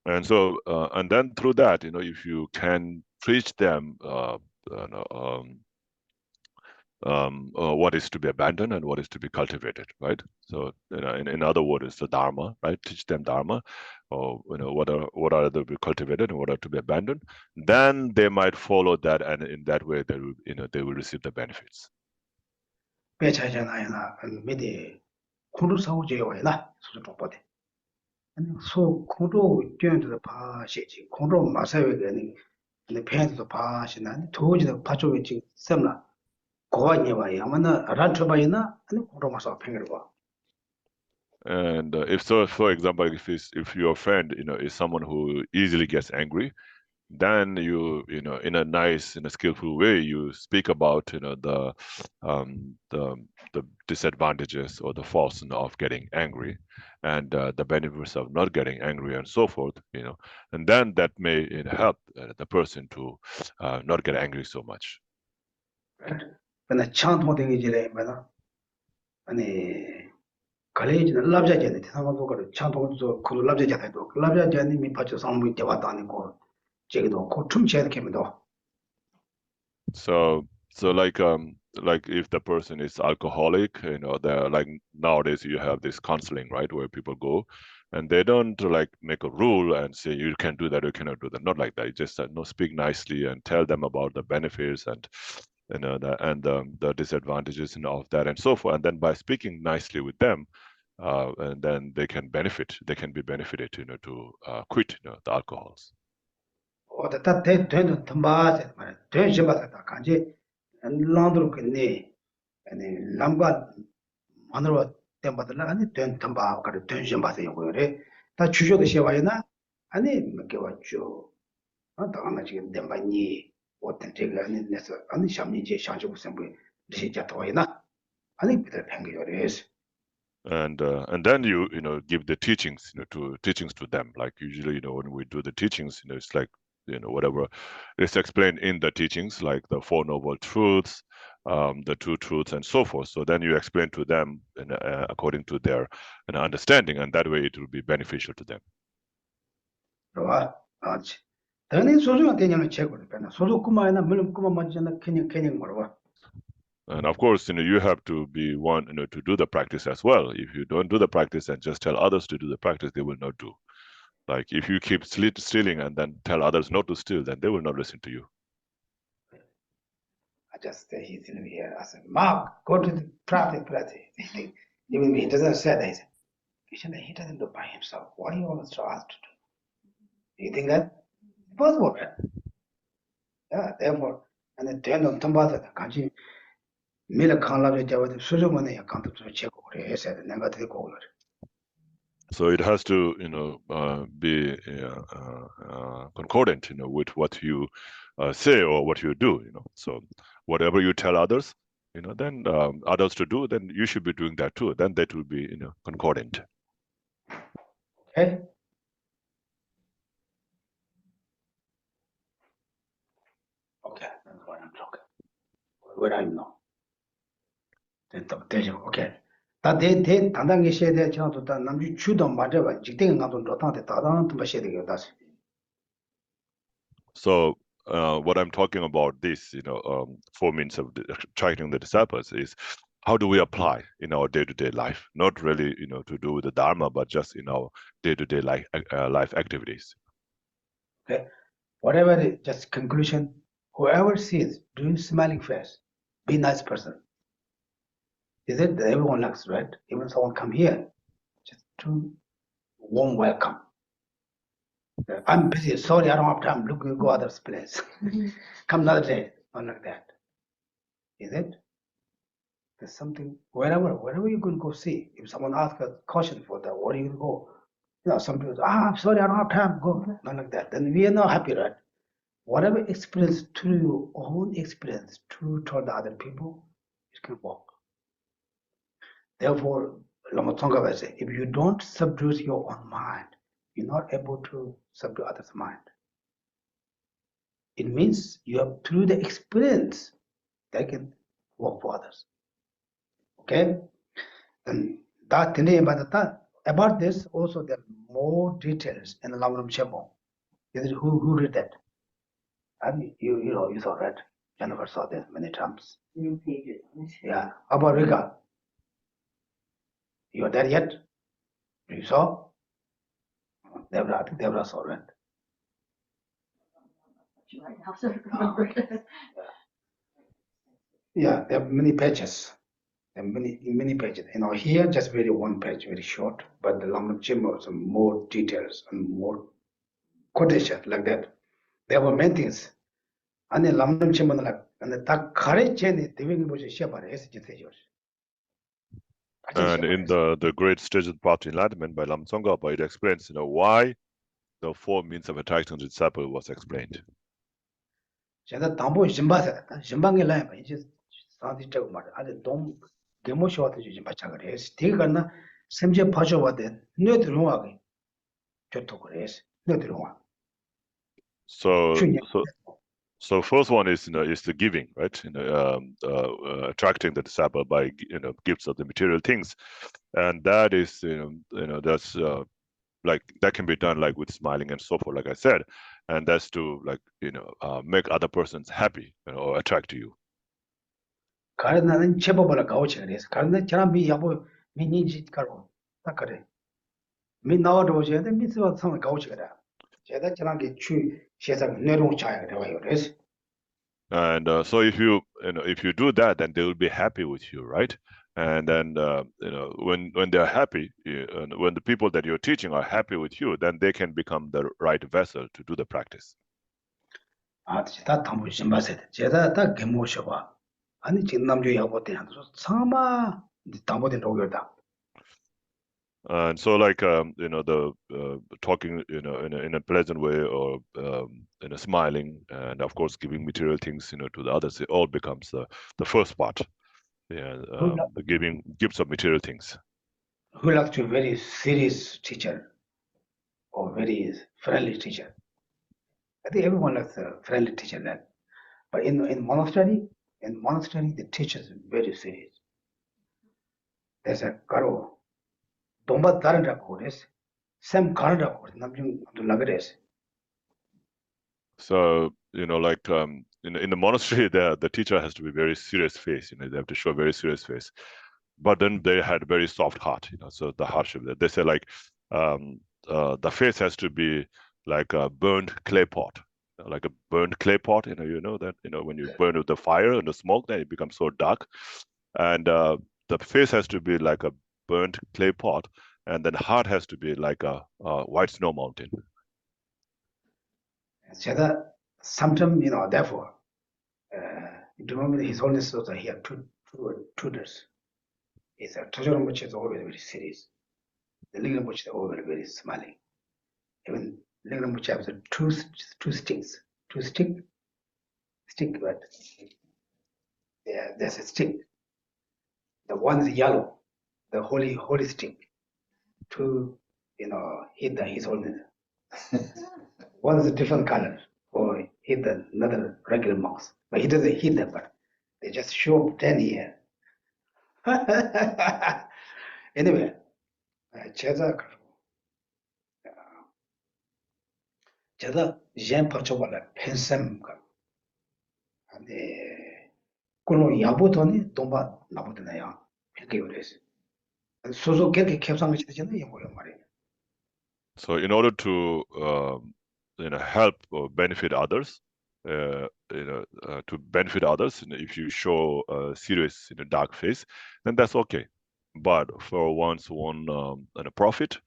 And so, and then through that, if you can preach them what is to be abandoned and what is to be cultivated, right? So, in other words, it's the Dharma, right? Teach them Dharma, or what are to be cultivated and what are to be abandoned. Then they might follow that, and in that way, they will receive the benefits. 배차잖아요나 미디 코로 사오제요나 소소도보데. 아니 소 코로 뛰어들어 봐시지 코로 마사회가니 근데 배한테도 봐시나 도지도 봐줘게 지금 셈나. And if so, for example, if your friend is someone who easily gets angry, then you know, in a nice, in a skillful way, you speak about, you know, the disadvantages or the faults of getting angry, and the benefits of not getting angry, and so forth, you know, and then that may help the person to not get angry so much. 근데 찬통 되기지래 뭐나 아니 갈래지는 랍자제네 상관도 그 찬통도 그 랍자제도 랍자제니 미파초 상무 있게 왔다 아니고 제기도 그 춤체도 개면도 So like if the person is alcoholic, you know, they're like, nowadays you have this counseling, right, where people go and they don't like make a rule and say you can do that, you cannot do that. Not like that. You just no, speak nicely and tell them about the benefits and, you know, the disadvantages and all of that and so forth. And then by speaking nicely with them, and then they can be benefited, you know, to quit, you know, the alcohols. 어다 되는 덤바세 말 되지 마다 간지 랑도로 근네 아니 람과 만으로 땜받으나 아니 된 덤바 가르 되지 마세요 그래 다 주저도 시와이나 아니 몇 왔죠 아 당나 지금 땜바니 어떤 제가 아니 내서 아니 샴니제 샹주고 선부 시자 더이나 아니 비들 팽겨레스 And then you know, give the teachings, you know, teachings to them. Like usually, you know, when we do the teachings, you know, it's like, you know, whatever is explained in the teachings, like the Four Noble Truths, the Two Truths, and so forth. So then you explain to them according to their understanding, and that way it will be beneficial to them. 그러와 아치 당연히 소중한 개념을 제거를 빼나 소중 꾸마이나 물론 꾸마 맞잖아 그냥 뭐라 And of course, you know, you have to be one, you know, to do the practice as well. If you don't do the practice and just tell others to do the practice, they will not do. Like if you keep stealing and then tell others not to steal, then they will not listen to you. I just stay here. I said, Mark, go to the practice. Even he doesn't say that. He doesn't do by himself. What do you always ask to do? You think that? Possible, right? Yeah, therefore, and then turn on Tombata, can't you? Miller can't love each other, Suzuman, I can't check over here, said, never take over. So it has to, you know, be concordant, you know, with what you say or what you do, you know. So whatever you tell others, you know, then others to do, then you should be doing that too. Then that will be, you know, concordant. Okay. Okay, that's what I'm talking. Where I know. Okay. 다 단단 계셔야 돼. 저도 다 남주 주도 맞아봐. 직대가 가도 로탄데 다단 좀 하셔야 되게 다시. So what I'm talking about this, you know, 4 means of attracting the disciples is how do we apply in our day-to-day life? Not really, you know, to do with the Dharma, but just in our day-to-day life activities. Okay. Whatever it is, just conclusion. Whoever sees doing smiling face, be nice person. Is it that everyone likes, right? Even someone come here, just do warm welcome. I'm busy. Sorry, I don't have time. Look, go other place. Come another day. Not like that. Is it? There's something wherever you can go see. If someone asks a caution for that, where you go? You know, some people say, I'm sorry, I don't have time. Go. Not like that. Then we are not happy, right? Whatever experience through your own experience, toward the other people, you can walk. Therefore, Lama Tsongkhapa says, if you don't subdue your own mind, you're not able to subdue others' mind. It means you have through the experience that can work for others. Okay? And that about this also there are more details in the Lamrim Chebo. Who read that? And you saw that. Jennifer saw that many times. New pages. Yeah. About Riga. You're there yet? You saw? Deborah, I think Deborah saw it. Right now, so I remember this. Yeah, there are many pages. There are many pages. You know, here just very one page, very short, but the Lamrim Chebo some more details and more quotation like that. There were many things. And the Lamrim Chebo like and the courage doing was a shepherd as it. And in the great stage of path to enlightenment by Lam Tsongkhapa, it explains, you know, why the four means of attracting the disciple was explained. 제가 담보 심바세 심방에 라이 봐 이제 사디 저거 말 아주 동 데모쇼한테 주지 마찬 그래서 되가나 semje pacho wade ne 들어와게 좋다 그래서 ne 들어와 So, 추냐 so first one is is the giving, right? Attracting the disciple by gifts of the material things, and that is that's like that can be done like with smiling and so forth, like I said, and that's to like make other persons happy or attract to you. 가르나는 제법을 가오치 그래서 가르나 사람이 야보 미니지 가로 딱 그래 미 나와도 오지는데 미스와 상을 가오치 그래 제가 저랑게 추 세상 내용 차야 그래요 그래서 And so if you do that, then they will be happy with you, right? And then when they're happy, when the people that you're teaching are happy with you, then they can become the right vessel to do the practice. 아 제가 담보 심바세 제가 딱 개모셔봐 아니 지금 남주 야보 때 한서 사마 담보된 로결다 And so like the talking in a pleasant way or smiling, and of course giving material things to the others, it all becomes the first part. Yeah, the giving gifts of material things. who like to very serious teacher or very friendly teacher. I think everyone likes a friendly teacher then. But in monastery, the teacher is very serious. There's a karo. Domba taranda kores. Sam karanda kores. Namjung lagares. So like in the monastery, the teacher has to be very serious face. They have to show a very serious face. But then they had very soft heart. So the hardship. They say like the face has to be like a burned clay pot. Like a burned clay pot, that when you burn with the fire and the smoke, then it becomes so dark. And the face has to be like a burnt clay pot, and then heart has to be like a white snow mountain. So sometimes, therefore, remember His Holiness also he had two tutors. It's a treasure which is always very serious. The lingam which is always very smiling. Even lingam which has two sticks. Stick, but yeah, there's a stick. The one is yellow, the holy stick, to hit His Holiness. One is a different color, or hit another regular mouse. But he doesn't hit them, but they just show up 10 here. Anyway, 제가 젠 퍼쳐발라 펜셈 근데 그런 야보더니 동바 나보더나요 이렇게 그래서 소소 그렇게 캡상을 치잖아요 이거요 말이에요. So in order to help or benefit others, to benefit others, if you show a serious dark face, then that's okay. But for one's own profit,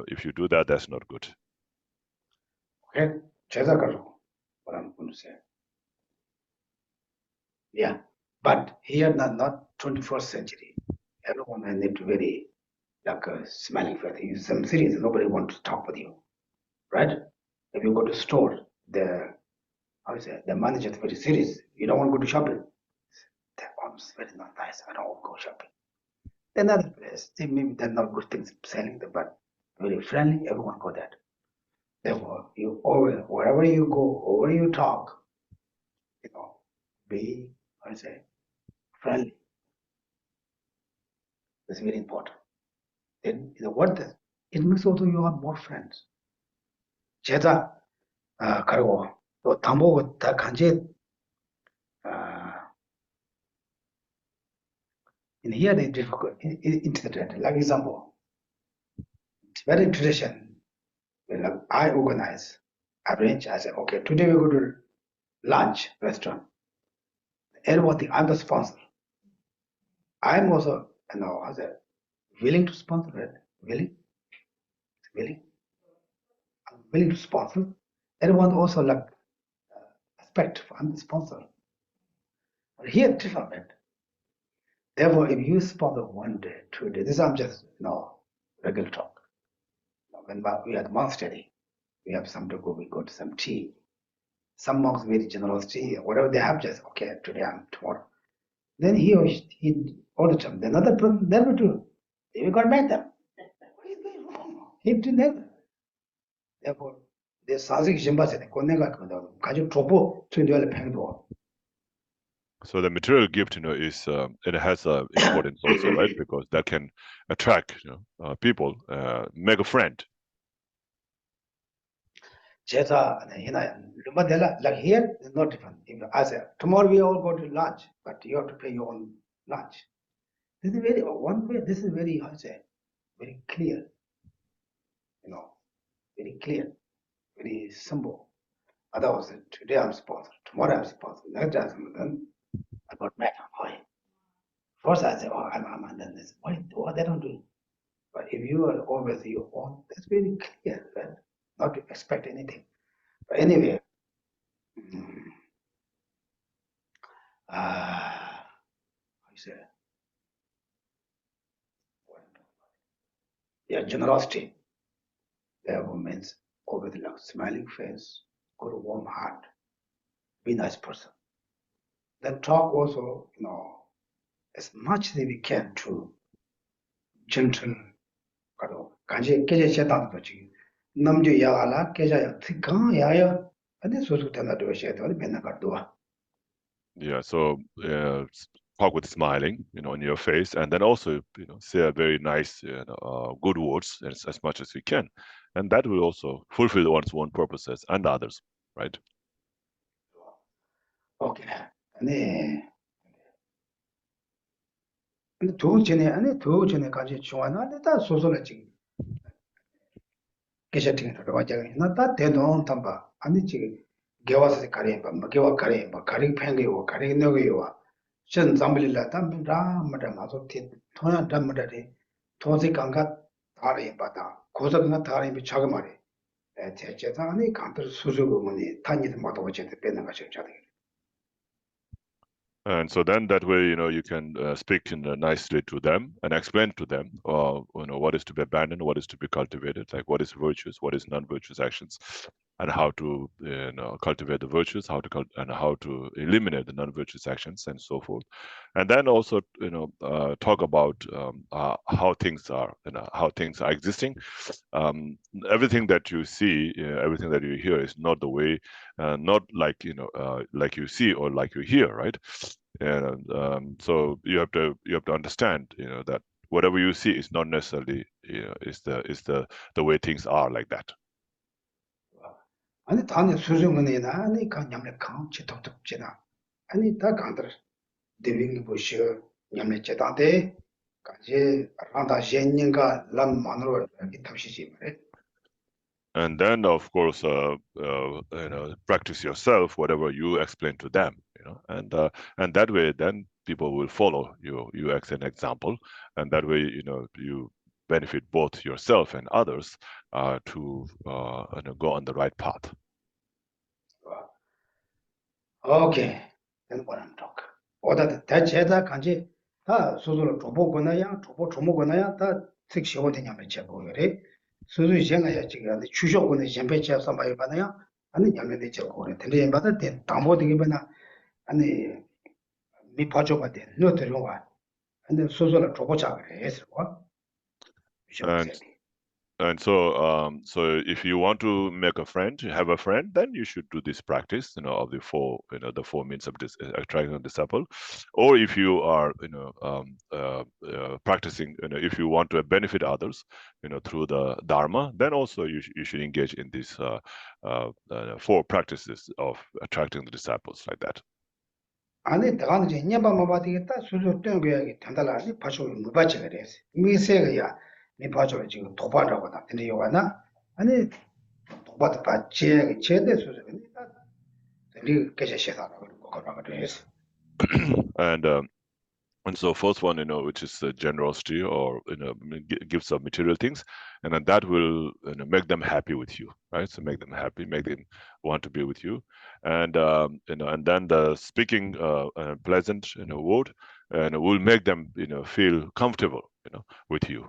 if you do that, that's not good. Okay, 제자가로 what I'm going to say. Yeah, but here not 21st century. Everyone has need to very like a smiling face. In some cities, nobody wants to talk with you, right? If you go to store, the manager is very serious. You don't want to go to shopping. That one's very not nice. I don't want to go shopping. Another place, maybe they're not good things selling, but very friendly. Everyone go there. Therefore, you always, wherever you go, wherever you talk, be, friendly. That's very important. Then, it makes also you have more friends. 제가, 그리고 또 담보고 다 간제, in here they difficult, into the trend. Like example, Tibetan tradition, like I organize, arrange, I say, okay, today we go to lunch restaurant. Everyone, I'm the sponsor. I'm also, willing to sponsor it. Willing. I'm willing to sponsor. Everyone also like expect I'm the sponsor. But here different. Therefore, if you sponsor 1 day, 2 days, this I'm just regular talk. When we had monastery, We have some to go, we go to some tea. Some monks very generous tea, whatever they have, just okay, today and tomorrow. Then he all the time, another person never do. We got back them. What is going wrong? He did never. Therefore, the Sazik Jimba said, Kaju Tropo to the Pangdo. So the material gift, is it has importance also, right? Because that can attract, people, make a friend. Cheta, like here, it's not different. If I say, tomorrow we all go to lunch, but you have to pay your own lunch. This is very, one way, this is very, how to say, very clear. Very clear, very simple. Otherwise, today I'm sponsored, tomorrow I'm sponsored, next time I got mad. First I say, oh, I'm and then this. What they don't do? But if you are always your own, that's very clear, right? Not to expect anything. But anyway, I say, yeah, generosity. Therefore means always like smiling face, good warm heart, be nice person. Then talk also, as much as we can to gentle. 간지 깨져 제단 거지. 남주 야가라 깨져야 특강 야야. 근데 소소 된다도 해야 맨날 가도. Yeah, so talk with smiling, on your face, and then also, say a very nice, good words as much as we can, and that will also fulfill one's own purposes and others, right? 오케이. 네. 근데 두 전에 같이 좋아하는데 다 소소를 지금. Geshe Tenley wajaga na ta teno tamba ani chi gewasa kare ba magewa kare ba kare phenge wa kare no ge wa chen zambli la tam ra ma da ma so tin thona dam ma da de thosi kanga thare ba da gosa na thare bi chag mare che che ta ani kantar susu go mani tani ma do che te pena ga che cha de. And so then that way, you can speak nicely to them and explain to them, what is to be abandoned, what is to be cultivated, like what is virtues, what is non-virtuous actions, and how to cultivate the virtues, and how to eliminate the non-virtuous actions, and so forth. And then also, talk about how things are, how things are existing. Everything that you see, everything that you hear is not the way, not like like you see or like you hear, right? And so you have to understand, that whatever you see is not necessarily, is the way things are like that. 아니 단에 수중은이나 아니 강냠래 강 치톡톡지나 아니 다 강들 데빙이 보셔 냠래 제단데 가지 라다 젠닝가 람 만으로 이렇게 탑시지 말에. And then, of course, practice yourself whatever you explain to them, and that way, then people will follow you as an example, and that way, you benefit both yourself and others to go on the right path. Okay, then what I'm talking. 어다 대체다 간지 다 소소로 줘보거나야 줘보거나야 다 특시원 되냐면 제보 그래. 수수 생각야 지금 추쇼고는 셴배체 삼바이 받아야 아니 냠내 제보 그래. 근데 받을 때 담보 되게 받나 아니 미 봐줘가 돼. 너 들어와. 근데 소소로 줘보자 그래. 해서 And so if you want to make a friend, have a friend, then you should do this practice, of the four means of attracting a disciple. Or if you are, practicing, if you want to benefit others, through the Dharma, then also you should engage in these four practices of attracting the disciples like that. 아니 다가는 이제 녀바마바 되겠다. 수수 땡겨야 된다라니 봐줘 못 받지 그래서. 미세가야 미 봐줘 지금 도반하고 다 근데 요가나 아니 도바도 받지 제대 수수는 우리 계셔 시사라고 그러고 그래서. And so first one, which is generosity, or gives of material things, and then that will make them happy with you, right? So make them happy, make them want to be with you, and and then the speaking pleasant word, and will make them feel comfortable with you,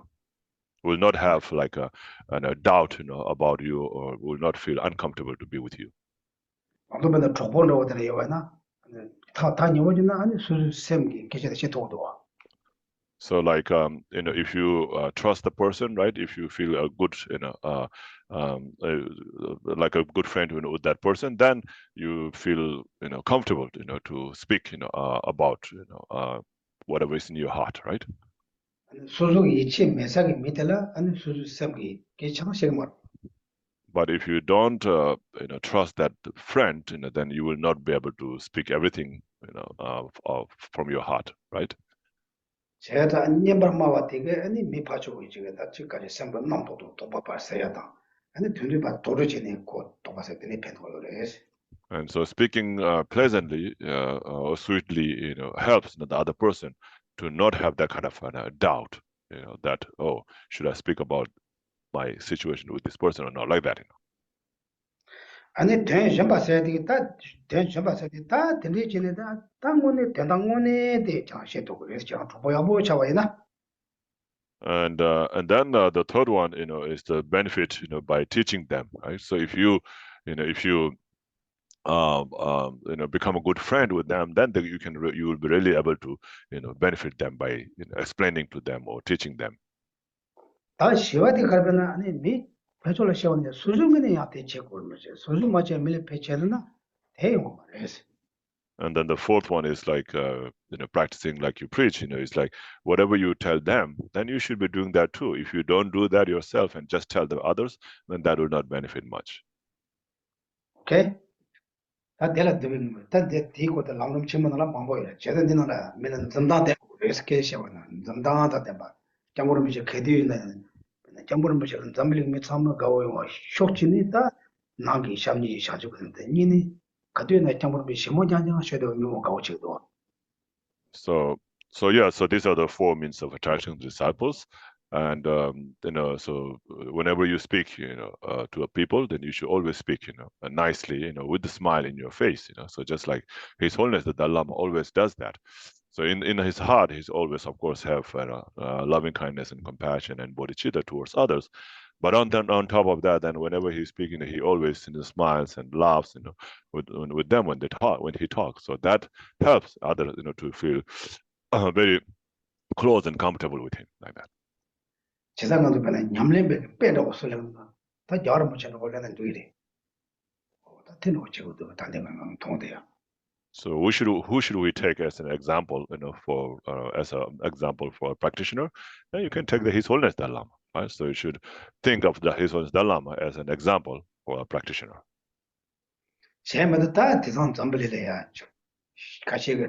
will not have like a doubt, about you, or will not feel uncomfortable to be with you. 방도변에 조본으로 되는 요나 다 니워지나 아니 수sem기 계셔도 시도도. So like if you trust the person, right? If you feel a good, like a good friend, with that person, then you feel comfortable, to speak, about whatever is in your heart, right? 수수기 이치 매사기 밑에라 아니 수sem기 계창식 뭐. But if you don't, trust that friend, then you will not be able to speak everything, from your heart, right? 제가 안녕발마와 되게 아니 미파주고 이제가 지금까지 sem번 남도도 도바바서야다. 아니 둘이 도르지네 고 도바서 되네 펜도를 해서. And so speaking pleasantly or sweetly, helps the other person to not have that kind of doubt, that, oh, should I speak about my situation with this person or not, like that. 아니 대전 봤어야 되겠다. 대전 봤어야 되겠다. 들리지네다. 당문에 대당문에 대 장시도 그래서 저 보야 뭐 잡아야나. And then the third one, is the benefit, by teaching them, right? So if you become a good friend with them, then you will be really able to, benefit them by explaining to them or teaching them. 다 시와디 가면은 아니 미 배조를 시원데 수중근에 야대 제고를 뭐지. 수중 맞에 밀 배체르나 대용 말해서. And then the fourth one is like, practicing like you preach, it's like whatever you tell them, then you should be doing that too. If you don't do that yourself and just tell the others, then that will not benefit much. 오케이? 다 내가 드는 거. 다 뒤고도 남놈 치면은 방법이야. 제대로나 밀은 전당대 그래서 계시거든. 전당하다 대봐. 장고름 이제 개디는 장고름 이제 잠블링 몇 삼을 가고 쇼치니다 나기 샴니 샤주거든데. 니니 가디나 장고름 이제 뭐냐냐 셔도 뭐 가고 지도. So these are the four means of attracting disciples. And so whenever you speak, to a people, then you should always speak, nicely, with a smile in your face, So just like His Holiness the Dalai Lama always does that. So in his heart, he's always, of course, have loving kindness and compassion and bodhicitta towards others. But on top of that, then whenever he's speaking, he always smiles and laughs, with them when he talks. So that helps others, to feel very close and comfortable with him, like that. 지상관도 변에 냠렘베 빼라고 쓰려는가. 다 여러 문제는 원래는 누이래. 다 되는 지고도 단대만 통돼요. So who should we take as an example, for as an example for a practitioner? Then you can take His Holiness Dalai Lama, right? So you should think of His Holiness Dalai Lama as an example for a practitioner. 제마다 다 대상 점벌이래야. 가시가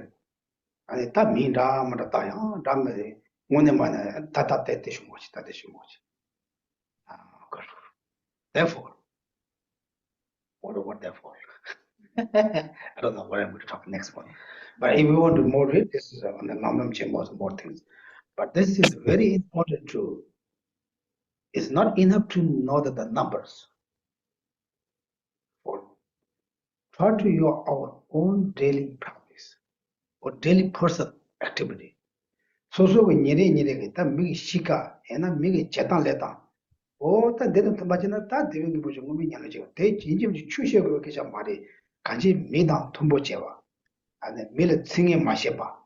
아니 다 민다마다 다야. 담에 오늘만에 다다 대대신 거지. 그렇고. Therefore. What therefore? I don't know what I'm going to talk next one. But if we want to more read, this is on the Namam Chambers, more things. But this is very important to, it's not enough to know that the numbers. For try to our own daily practice or daily person activity. So we need to make shika and make it chetan leta. Oh, that didn't imagine that they will be moving energy. They change to choose your vacation body. 간지 미당 통보제와 아니 밀을 승에 마셔봐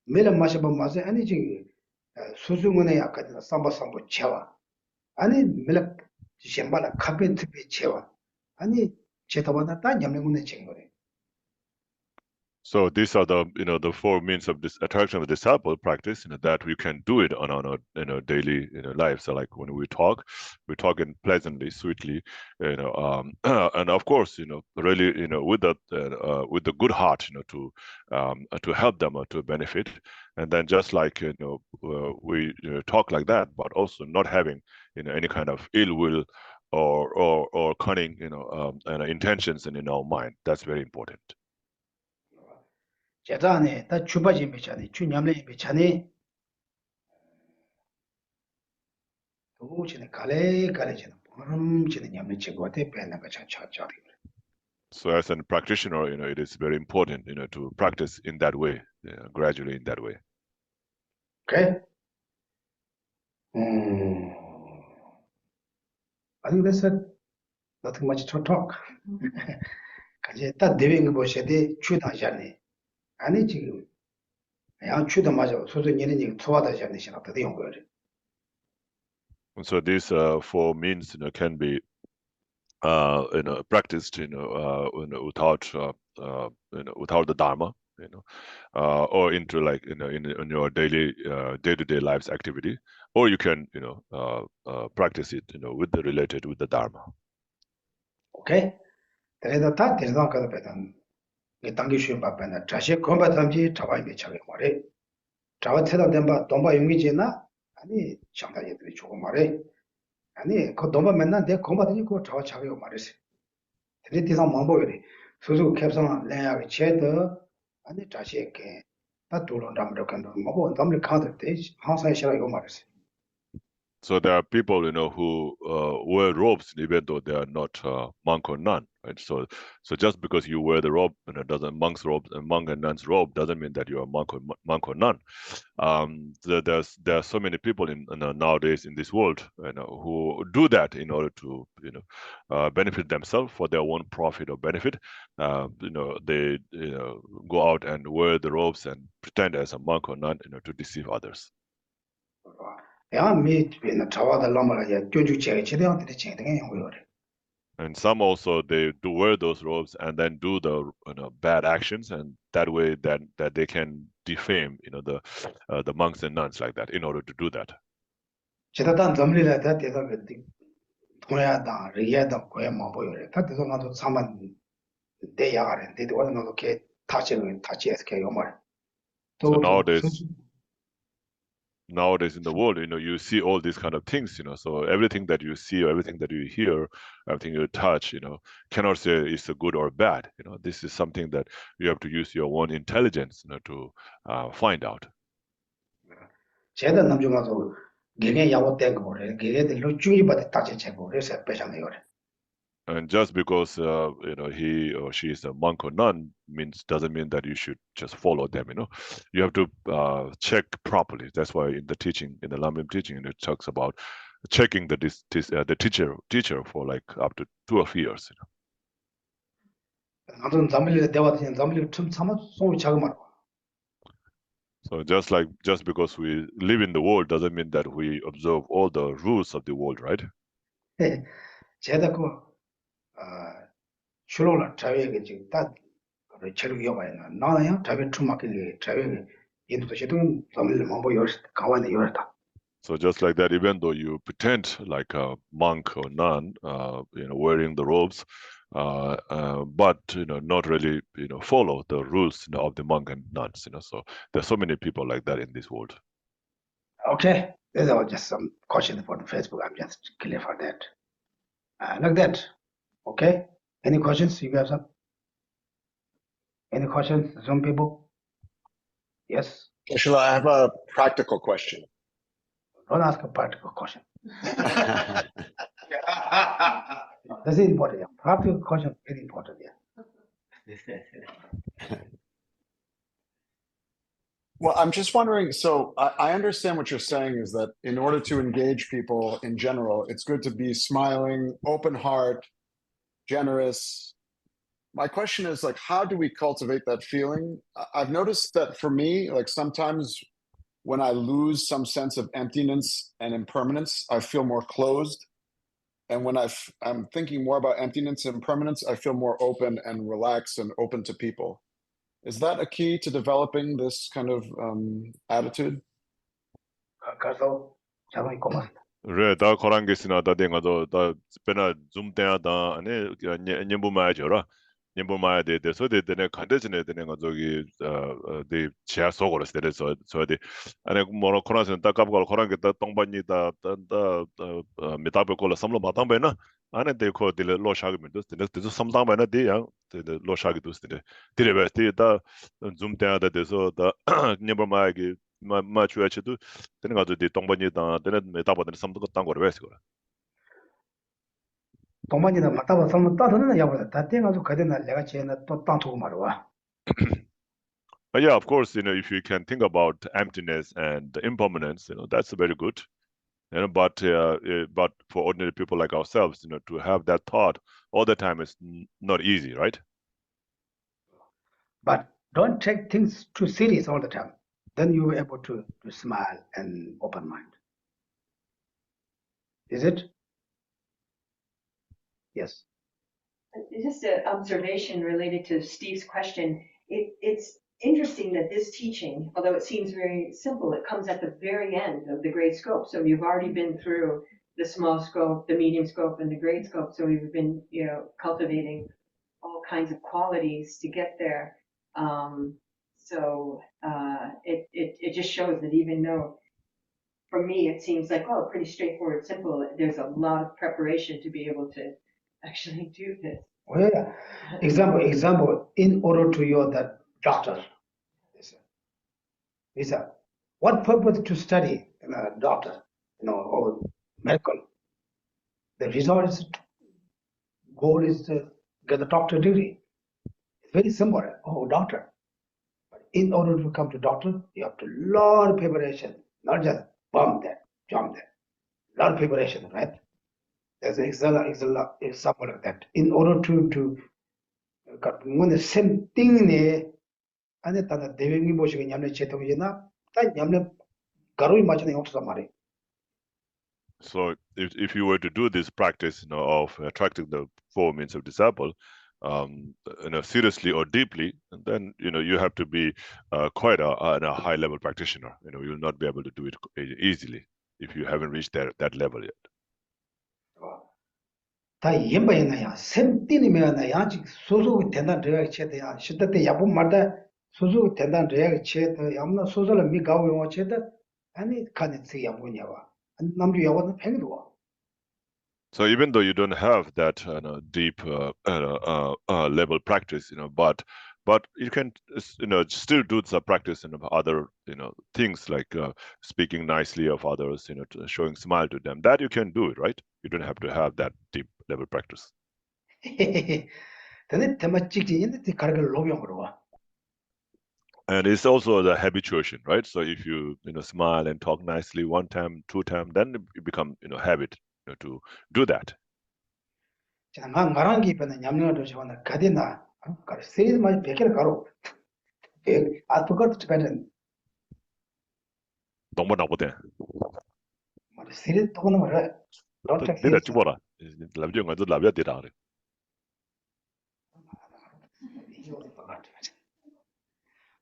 밀을 마셔봐 마세 아니 지금 수중은에 약간 삼바삼보 채와 아니 밀을 셴발라 카페트비 채와 아니 제타바다 다 냠내군에 챙거래. So these are the four means of this attraction of the disciple practice, that we can do it on our daily life. So like when we talk in pleasantly, sweetly, and of course, really, with the good heart, to help them to benefit, and then just like we talk like that, but also not having any kind of ill will or cunning and intentions in our mind. That's very important. 제자네 다 주바지 미차네 주냠래 미차네 도우치네 갈래지는 보름치는 냠래 치고한테 빼는 거 차차차. So as a practitioner, it is very important, to practice in that way, gradually in that way. Okay? I think that's nothing much to talk. 가지 딱 대변 보셔도 추다잖니. 아니 지금 양 추다 맞아. 소소 얘는 투하다잖니 생각도 용 거예요. So these four means, can be practiced, without without the Dharma, or into like in your daily day-to-day life's activity, or you can practice it with the Dharma. 오케이. 그래서 다 대상 가서 배단. 이 단계 쉬운 바빠나 자식 건바담지 잡아야 차게 말해. 잡아 태다 된바 돈바 용기지나 아니 상당히들이 조금 말해. 아니 그 돈바 맨날 내 건바더니 그거 잡아 차게 말했어. 근데 대상 망보이래. 소소 캡상 내야게 체더 아니 자식께 다 돌론 담으려 간다. 뭐 담을 카드 때 항상 싫어요 말했어. So there are people, who wear robes even though they are not monk or nun, right? So just because you wear the robe, doesn't monk's robe, monk and nun's robe doesn't mean that you are monk or nun. There are so many people nowadays in this world, who do that in order to, benefit themselves for their own profit or benefit. They go out and wear the robes and pretend as a monk or nun, to deceive others. And some also they do wear those robes and then do the bad actions, and that way that they can defame the monks and nuns like that in order to do that. So nowadays in the world, you see all these kind of things, so everything that you see or everything that you hear, everything you touch, cannot say it's a good or bad. This is something that you have to use your own intelligence, to find out. And just because he or she is a monk or nun doesn't mean that you should just follow them. You have to check properly. That's why in the teaching, in the Lamrim teaching, it talks about checking the teacher for like up to 2 years. So just because we live in the world doesn't mean that we observe all the rules of the world, right? So just like that, even though you pretend like a monk or nun, wearing the robes, but not really follow the rules of the monk and nuns. So there's so many people like that in this world. Okay, these are just some questions for the Facebook. I'm just clear for that. Like that. Okay. Any questions? You guys have any questions? Some people? Yes. Shila, I have a practical question. Don't ask a practical question. That's important. Yeah. Practical question is very important. Yeah. Well, I'm just wondering, so I understand what you're saying is that in order to engage people in general, it's good to be smiling, open heart, generous. My question is like, how do we cultivate that feeling? I've noticed that for me, like sometimes when I lose some sense of emptiness and impermanence, I feel more closed. And when I'm thinking more about emptiness and impermanence, I feel more open and relaxed and open to people. Is that a key to developing this kind of attitude? Re da korangis da denga da pena zoom da ane nyembu maya jora nyembu maya de so de ne kandejne de nga 저기 de chia sogoro ste so de ane mono konasen da kapgal korange da tongbanni da metabe kola samlo matang bena ane de ko de lo shagi min dos de samdang bena de ya de lo shagi dos de be de da zoom da so da nyembu maya gi ma chuache도 되는 가지고 이 동반이다 되는 메타버든 삼도 딴 거를 왜서 그래. 동반이다 맞다고 삼도 따서는 야보다 다 땡아서 가데나 내가 제나 또 땅두고 말아. But yeah, of course, if you can think about emptiness and impermanence, that's very good. But for ordinary people like ourselves, to have that thought all the time is not easy, right? But don't take things too serious all the time. Then you'll be able to smile and open mind. Is it? Yes. Just an observation related to Steve's question. It's interesting that this teaching, although it seems very simple, it comes at the very end of the great scope. So you've already been through the small scope, the medium scope, and the great scope. So we've been, cultivating all kinds of qualities to get there. It just shows that even though, for me, it seems like, pretty straightforward, simple, there's a lot of preparation to be able to actually do this. Oh, yeah. Example, in order to you're that doctor, what purpose to study doctor, or medical? The result is, goal is to get the doctor degree. It's very simple. Oh, doctor. But in order to come to doctor, you have to lot of preparation, not just bump there, jump there. Lot of preparation, right? There's an example like that. In order to the same thing ne, and then the deving motion yamne chetamina, that yamne garui machine yamne. So if you were to do this practice, of attracting the four means of disciple, seriously or deeply, then you have to be quite a high level practitioner. You'll not be able to do it easily if you haven't reached that level yet. 다 임바이나야 샘띠니면야 지 소소 된다 내가 체대야 시대 야부 말다 소소 된다 내가 체대 야무나 소소를 미가고 용 체대 아니 칸이 지 야부냐와 남주 야와는 팽도. So even though you don't have that deep level practice, but you can still do some practice in other things like speaking nicely of others, showing smile to them. That you can do it, right? You don't have to have that deep level practice. And it's also the habituation, right? So if you smile and talk nicely one time, two times, then it become habit to do that. 너무 나보대. 내가 죽어라. 남자가 너 남자 되라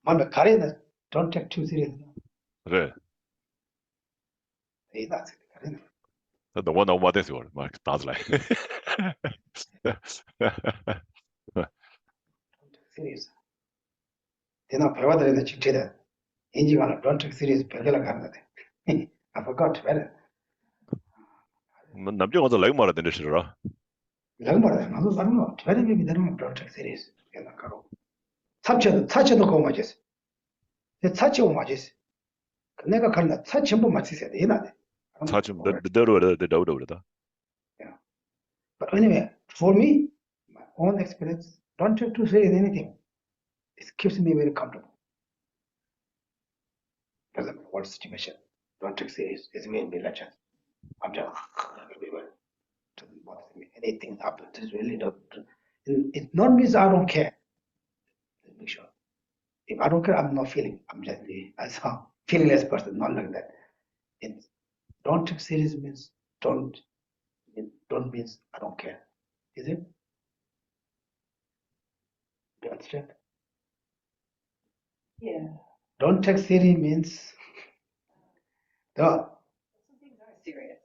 그래. Don't take too serious. 그래. that's it. 너무 맞았어. 막 나들라. Serious. 내가 배워드리는 직체다. 인지가는 don't take serious 별개라 가는데. I forgot better. 남자가 더 라이브 말아 되는 싫어라. 라이브 말아. 나도 다른 거. very maybe don't take serious. 내가 가로. 사체도 그거 맞았어. 사체 오 맞았어. 내가 가는 사체 한번 맞으셔야 돼. 이나네. 사체 너로 그러다. Yeah. But anyway, for me, my own experience, don't take too serious anything. It keeps me very comfortable. Doesn't matter what situation. Don't take serious. It's me and me lecture. I'm just everywhere. Doesn't bother me. Anything happens. It really don't. It not means I don't care. Make sure. If I don't care, I'm not feeling. I'm just as a feelingless person, not like that. Don't take serious means don't means I don't care. Is it? Do you understand? Yeah. Don't take serious means Some things are serious.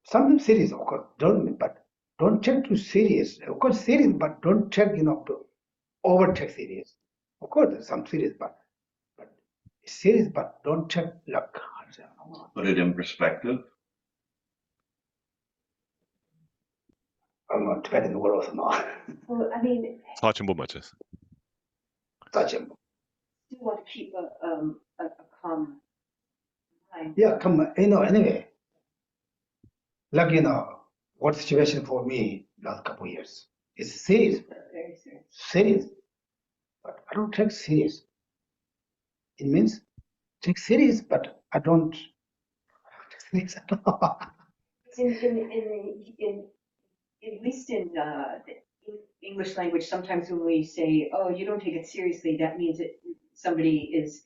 Something serious, of course, don't take too serious. Of course, serious, but don't take, to overtake serious. Of course, there's some serious, but serious, but don't take like. Put it in perspective. I'm not Tibetan the world now. Well, I mean, 사천부 맞췄어. Touch him. you want to keep a calm mind. Yeah, come on, anyway. Like, what situation for me last couple of years. It's serious. Very serious. Serious. But I don't take serious. It means take serious, but I don't take serious at all. At least in English language, sometimes when we say, "Oh, you don't take it seriously," that means that somebody is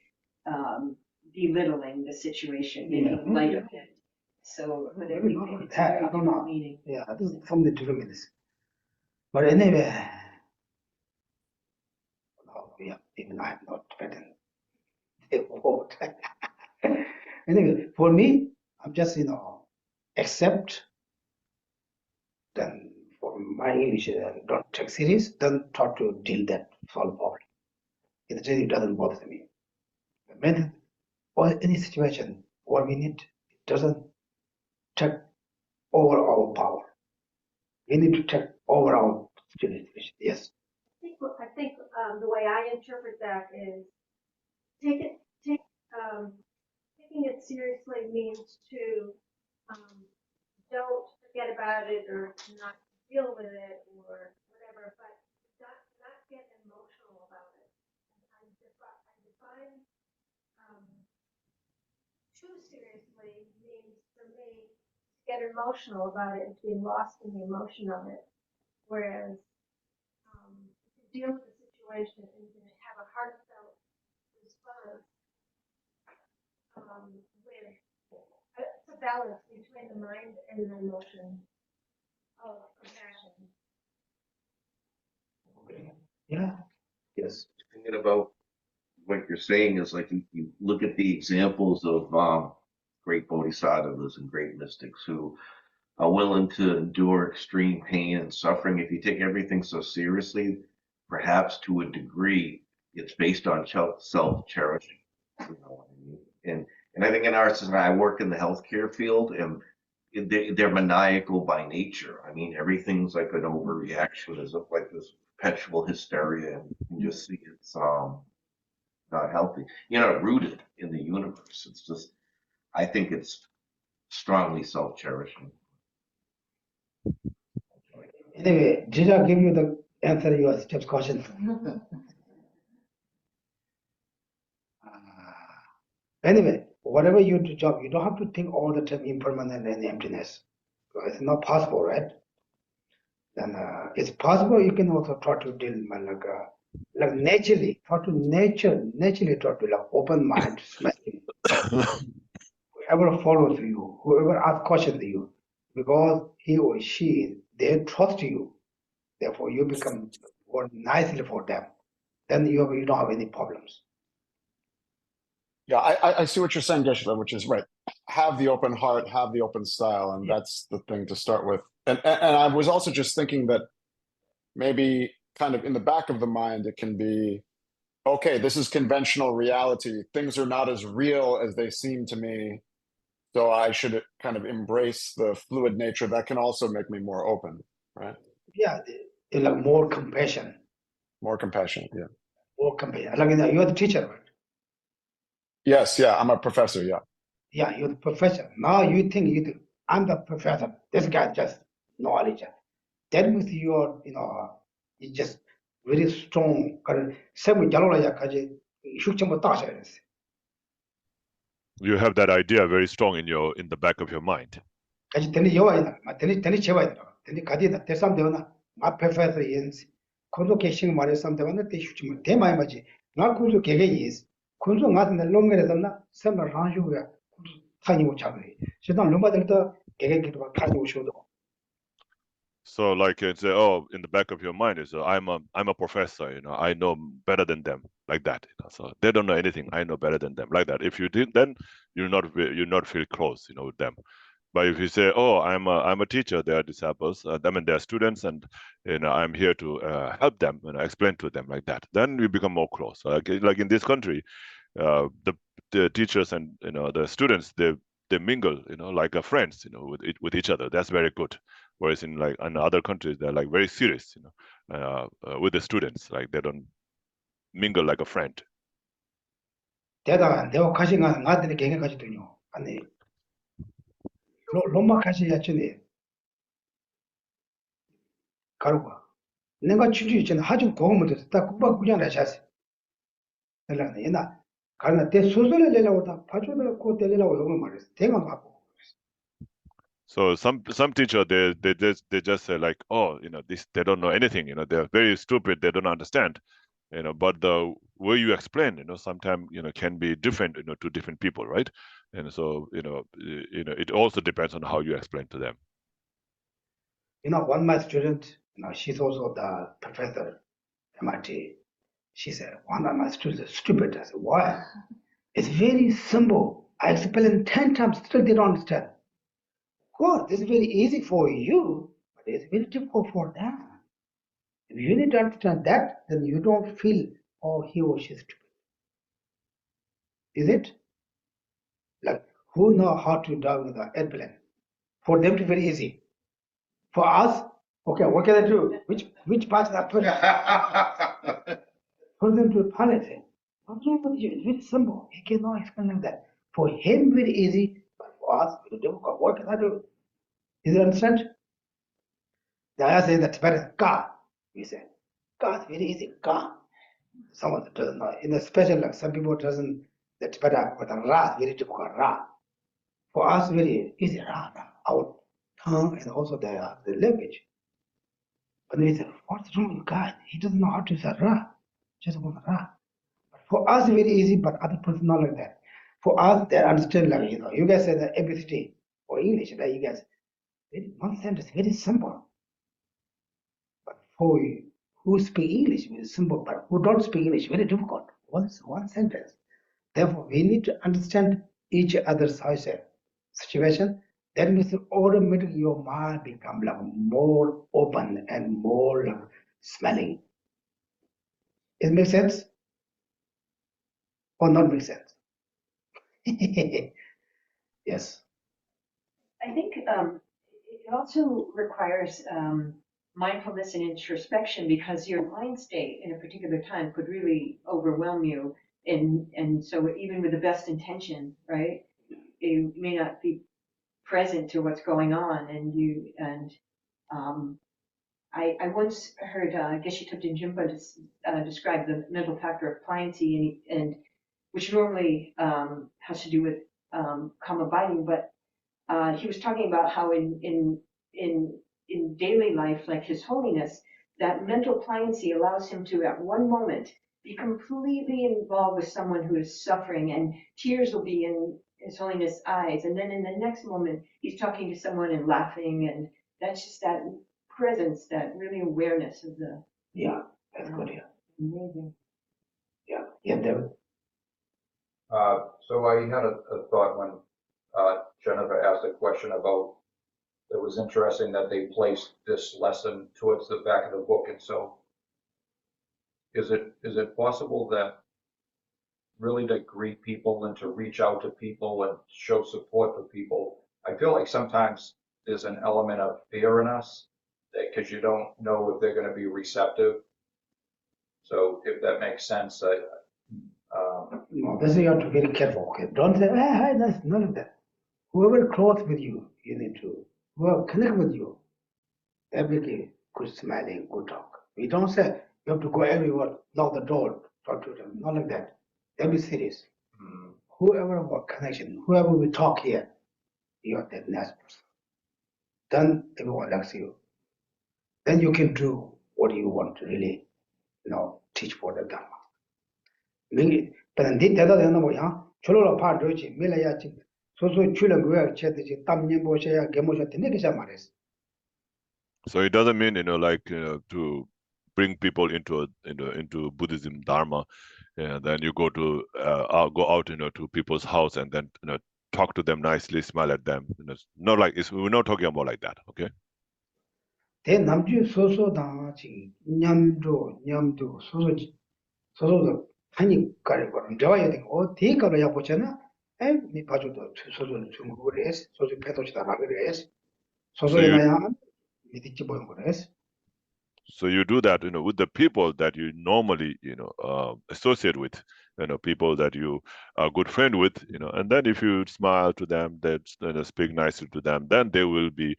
belittling the situation, making light of it. So, but I think it's a very I don't different know. meaning. Yeah, I think something different with this. But anyway, no, yeah, even I'm not Tibetan. Anyway, for me, I'm just accept. Then for my English, don't take serious. Don't try to deal that solve problem. It really doesn't bother me. When or any situation, what we need, it doesn't take over our power. We need to take over our situation. Yes. I think the way I interpret that is taking it seriously means to don't forget about it or not deal with it or whatever, but not get emotional about it. I define too seriously means for me to get emotional about it and to be lost in the emotion of it, whereas to deal with the situation and to have a heartfelt response with it's a balance between the mind and the emotion of compassion. Yeah. Yes. Thinking about what you're saying is like you look at the examples of great bodhisattvas and great mystics who are willing to endure extreme pain and suffering. If you take everything so seriously, perhaps to a degree, it's based on self-cherishing. You know what I mean? And I think in our society, I work in the healthcare field, and they're maniacal by nature. I mean, everything's like an overreaction. There's like this perpetual hysteria, and you can just see it's not healthy. You're not rooted in the universe. It's just, I think it's strongly self-cherishing. Anyway, did I give you the answer your Steph's question? Anyway, whatever you do job, you don't have to think all the time impermanent and emptiness. It's not possible, right? Then it's possible you can also try to deal like naturally, naturally try to like open mind, smiling. Whoever follows you, whoever asks questions to you, because he or she, they trust you. Therefore, you become more nicely for them. Then you don't have any problems. Yeah, I see what you're saying, Geshe, which is right. Have the open heart, have the open style, and that's the thing to start with. And I was also just thinking that maybe kind of in the back of the mind, it can be, okay, this is conventional reality. Things are not as real as they seem to me. So I should kind of embrace the fluid nature. That can also make me more open, right? Yeah, like more compassion. More compassionate, yeah. More compassion. Like you're the teacher, right? Yes, yeah, I'm a professor, yeah. Yeah, you're the professor. Now you think I'm the professor. This guy just knowledge. That means you just very strong. You have that idea very strong in the back of your mind. My professor is kunzo keshing mare samde wana te shuchi te mai maji na kunzo kege is kunzo ngat na longere damna samna ranju ya tani wo chagri shedan lumba delta kege kitwa tani wo shodo. So like it's oh, in the back of your mind is I'm a professor, I know better than them, like that. So they don't know anything, I know better than them, like that. If you did, then you'll not feel close, with them. But if you say, oh, I'm a teacher, they are disciples, I mean they are students, and I'm here to help them and explain to them, like that, then we become more close. Like in this country, the teachers and the students, they mingle, like friends, with each other. That's very good. Whereas in other countries, they're like very serious, with the students, like they don't mingle like a friend. 대다 내가 가시가 나한테 개개 가지더니요. 아니 로마 가시 야치네. 가루가 내가 주주 있잖아. 하좀 고음을 듣다 국밥 그냥 하셨어. 내가 얘나 가나 때 소소를 내려고 다 파주를 고 내려고 요걸 말했어. 대가 맞고. So some teacher they just say like, oh, this, they don't know anything, they're very stupid, they don't understand, but the way you explain, sometimes can be different, to different people, right? And so it also depends on how you explain to them. One of my student, she's also the professor MIT. She said, one of my students is stupid. I said, why? It's very simple. I explained 10 times, still they don't understand. God, this is very easy for you, but it's very difficult for them. If you need to understand that, then you don't feel, oh, he or she is stupid. Is it? Like, who know how to drive with the airplane? For them, it's very easy. For us, okay, what can I do? Which part of that put? For them to policy. What's wrong with you? It's very simple. He cannot explain like that. For him, very easy, but for us, very difficult. What can I do? Is it understand? The other say the Tibetan God. We say, God is very easy. God. Someone that doesn't know. In the special, like some people doesn't, the Tibetan, but the Ra is very difficult. Ra. For us, very easy. Ra. Our tongue and also the language. But we say, what's wrong with God? He doesn't know how to say Ra. Just want Ra. For us, very easy, but other person not like that. For us, they understand like, you guys say the ABCD or English, that you guys, one sentence, very simple. But for you, who speak English, very simple, but who don't speak English, very difficult. One sentence. Therefore, we need to understand each other's situation. That means automatically your mind become like more open and more like smelling. It makes sense or not make sense? Yes. I think it also requires mindfulness and introspection, because your mind state in a particular time could really overwhelm you. And so even with the best intention, right, you may not be present to what's going on. I once heard Geshe Tenley describe the mental factor of pliancy, and which normally has to do with calm abiding, but he was talking about how in daily life, like His Holiness, that mental pliancy allows him to, at one moment, be completely involved with someone who is suffering, and tears will be in His Holiness' eyes, and then in the next moment, he's talking to someone and laughing, and that's just that presence, that really awareness of the. Yeah, that's good. Yeah. Amazing. Yeah. Yeah, David. So I had a thought when Jennifer asked a question about, it was interesting that they placed this lesson towards the back of the book. And so is it possible that really to greet people and to reach out to people and show support for people? I feel like sometimes there's an element of fear in us, because you don't know if they're going to be receptive. So if that makes sense, No, this you have to be very careful. Okay, don't say, hi, that's none of that. Whoever close with you, you need to. Whoever connect with you, every good smiling, good talk. We don't say you have to go everywhere, knock the door, talk to them. Not like that. They'll be serious. Whoever got connection, whoever we talk here, you are the next person. Then everyone likes you. Then you can do what you want to really, teach for the Dharma. But did that other way, Cholo part doji, Milayachi, so chula guer, chetty, Tamnian Bosha, Gemosha, Tenekamares. So it doesn't mean, to bring people into Buddhism Dharma, and then you go out, to people's house and then, talk to them nicely, smile at them. Not like we're not talking about like that, okay? Then Namju so dachi, Nyamdo, so Hani Karibu, Joy, or take a Yapochana, and me Pajudo, so Chungures, so the Petoch Rares, so Nayan, Mitibores. So you do that, with the people that you normally, associate with, people that you are good friend with, and then if you smile to them, that speak nicely to them, then they will be,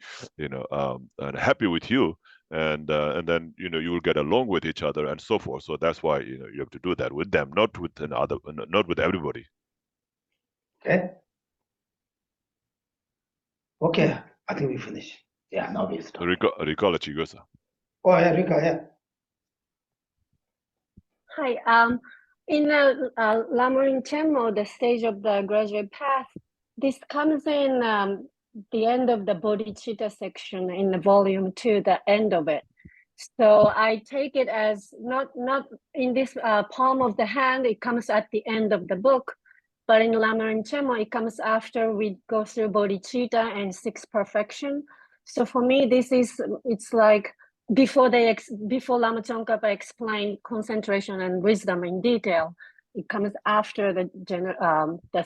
happy with you, and then you will get along with each other and so forth. So that's why you have to do that with them, not with not with everybody. Okay. Okay, I think we finish. Yeah, now we start. Rika chigosa. Oh yeah, Rika, yeah. Hi. In Lamrim Chenmo, the stage of the graduate path, this comes in the end of the bodhicitta section in the volume 2, the end of it. So I take it as not in this palm of the hand, it comes at the end of the book, but in Lamrim Chenmo, it comes after we go through bodhicitta and sixth perfection. So for me, it's like before Lama Tsongkhapa explained concentration and wisdom in detail, it comes after the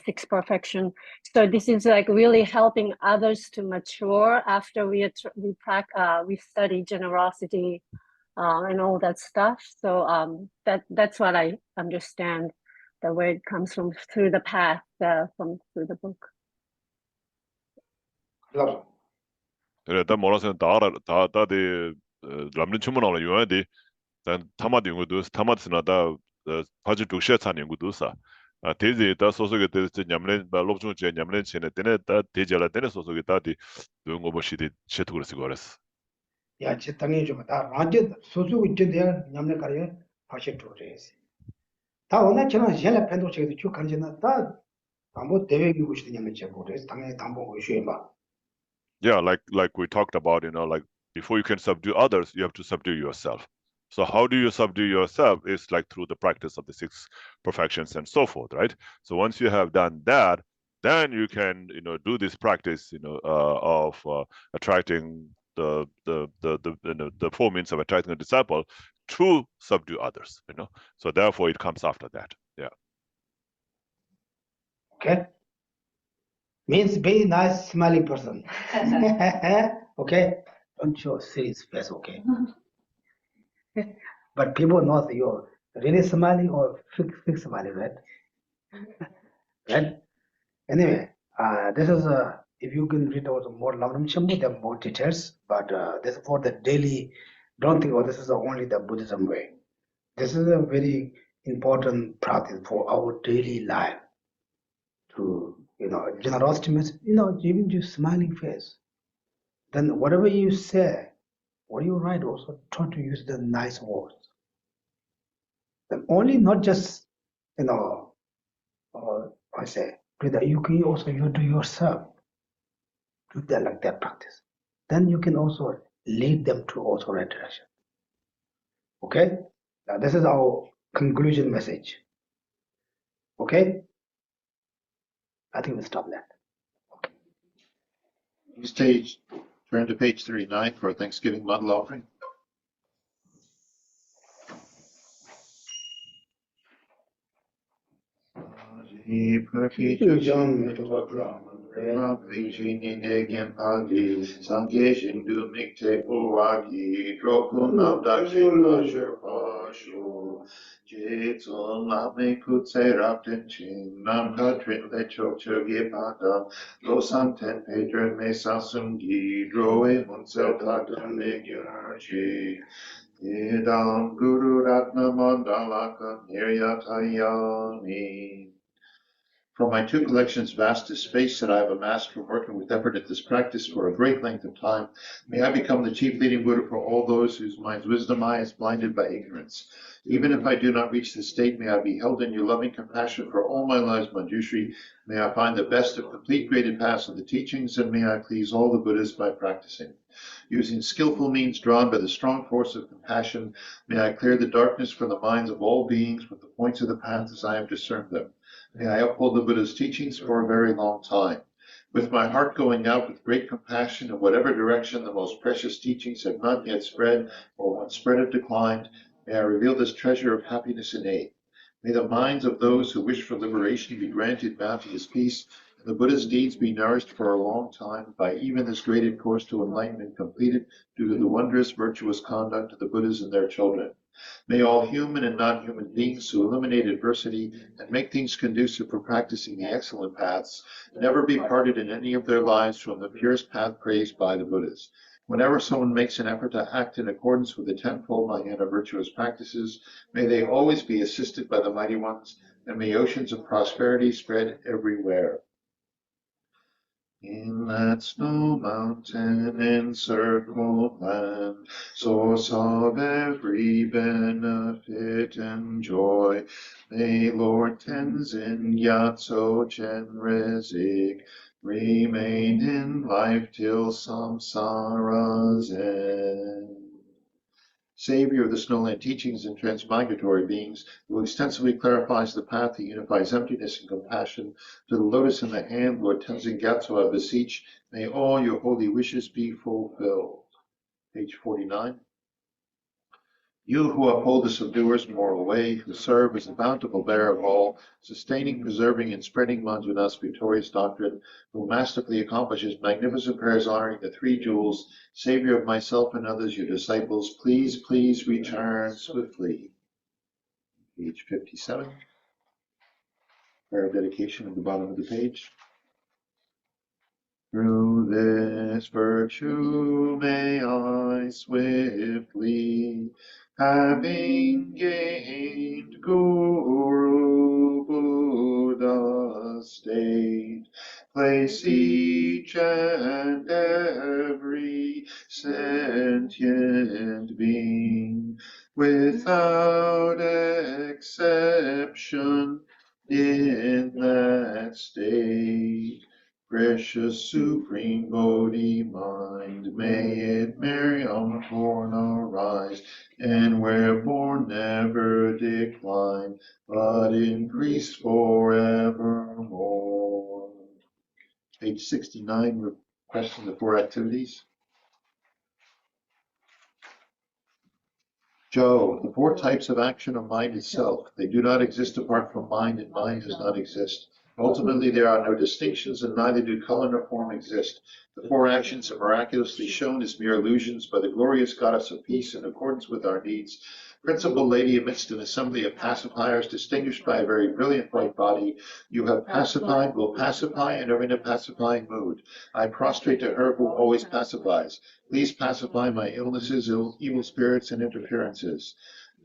sixth perfection. So this is like really helping others to mature after we study generosity and all that stuff. So that's what I understand, the way it comes from through the path through the book. Love. 그래, 다 몰아서 다데 람린 춤은 유아디 단 타마디 연구도 타마스나다 바지 독시아찬 연구도사 대지 다 소속에 대해서 냠렌 롭중 제 냠렌 체네 때네 다 대지라 때네 소속에 다디 동고 버시디 쳇투그를 쓰고 그랬어. 야, 제 땅에 좀 다 라제 소소 있지 돼. 냠네 가려 파시 도레스. 다 오늘 저는 젤라 팬도 제도 쭉 간지나 다 아무 대외기 고시도 냠네 제 보레스 당에 담보 고시에 봐. Yeah, like we talked about, like before you can subdue others, you have to subdue yourself. So how do you subdue yourself? It's like through the practice of the six perfections and so forth, right? So once you have done that, then you can, do this practice, of attracting the four means of attracting a disciple to subdue others, So therefore, it comes after that. Yeah. Okay. Means be nice, smiling person. Okay? Don't show serious face, okay? But people know you're really smiling or fake smiling, right? Right? Anyway, this is if you can read also more Lamrim Chenmo, there are more details, but this is for the daily. Don't think, this is only the Buddhism way. This is a very important practice for our daily life. To generosity means giving you smiling face. Then whatever you say, what you write, also try to use the nice words. Then only not just I say, you can also you do yourself. Do that like that practice. Then you can also lead them to also right direction. Okay? Now this is our conclusion message. Okay? I think we'll stop that. Turn to page 39 for a Thanksgiving bundle offering. Jitsun lame kutse rapten chin nam katrin le chokchogi pada lo santen pedren me sasungi droe munsel tatan le gyarchi idam guru ratna mandalaka niryatayami. From my two collections, vast as space, that I have amassed from working with effort at this practice for a great length of time, may I become the chief leading Buddha for all those whose mind's wisdom eye is blinded by ignorance. Even if I do not reach this state, may I be held in your loving compassion for all my lives, Manjushri. May I find the best of complete graded paths of the teachings, and may I please all the Buddhas by practicing. Using skillful means drawn by the strong force of compassion, may I clear the darkness from the minds of all beings with the points of the path as I have discerned them. May I uphold the Buddha's teachings for a very long time. With my heart going out with great compassion in whatever direction the most precious teachings have not yet spread, or once spread have declined, may I reveal this treasure of happiness and aid. May the minds of those who wish for liberation be granted bounteous peace, and the Buddha's deeds be nourished for a long time by even this graded course to enlightenment completed due to the wondrous virtuous conduct of the Buddhas and their children. May all human and non-human beings who eliminate adversity and make things conducive for practicing the excellent paths never be parted in any of their lives from the purest path praised by the Buddhas. Whenever someone makes an effort to act in accordance with the tenfold Mahayana virtuous practices, may they always be assisted by the mighty ones, and may oceans of prosperity spread everywhere. In that snow mountain encircled land, source of every benefit and joy, may Lord Tenzin Gyatso Chenrezig remain in life till samsara's end. Savior of the snowland teachings and transmigratory beings, who extensively clarifies the path that unifies emptiness and compassion, to the lotus in the hand, Lord Tenzin Gyatso, I beseech, may all your holy wishes be fulfilled. Page 49. You who uphold the subduer's moral way, who serve as the bountiful bearer of all, sustaining, preserving, and spreading Manjunath's victorious doctrine, who masterfully accomplishes magnificent prayers honoring the three jewels, Savior of myself and others, your disciples, please, please return swiftly. Page 57. Prayer of dedication at the bottom of the page. Through this virtue may I swiftly, having gained Guru Buddha state, place each and every sentient being without exception in that state. Precious supreme Bodhi mind, may it marry unborn arise, and where born never decline, but increase forevermore. Page 69, requesting the four activities. Joe, the four types of action of mind itself. They do not exist apart from mind, and mind does not exist. Ultimately, there are no distinctions, and neither do color nor form exist. The four actions are miraculously shown as mere illusions by the glorious goddess of peace in accordance with our needs. Principal Lady, amidst an assembly of pacifiers distinguished by a very brilliant white body, you have pacified, will pacify, and are in a pacifying mood. I prostrate to her who always pacifies. Please pacify my illnesses, evil spirits, and interferences.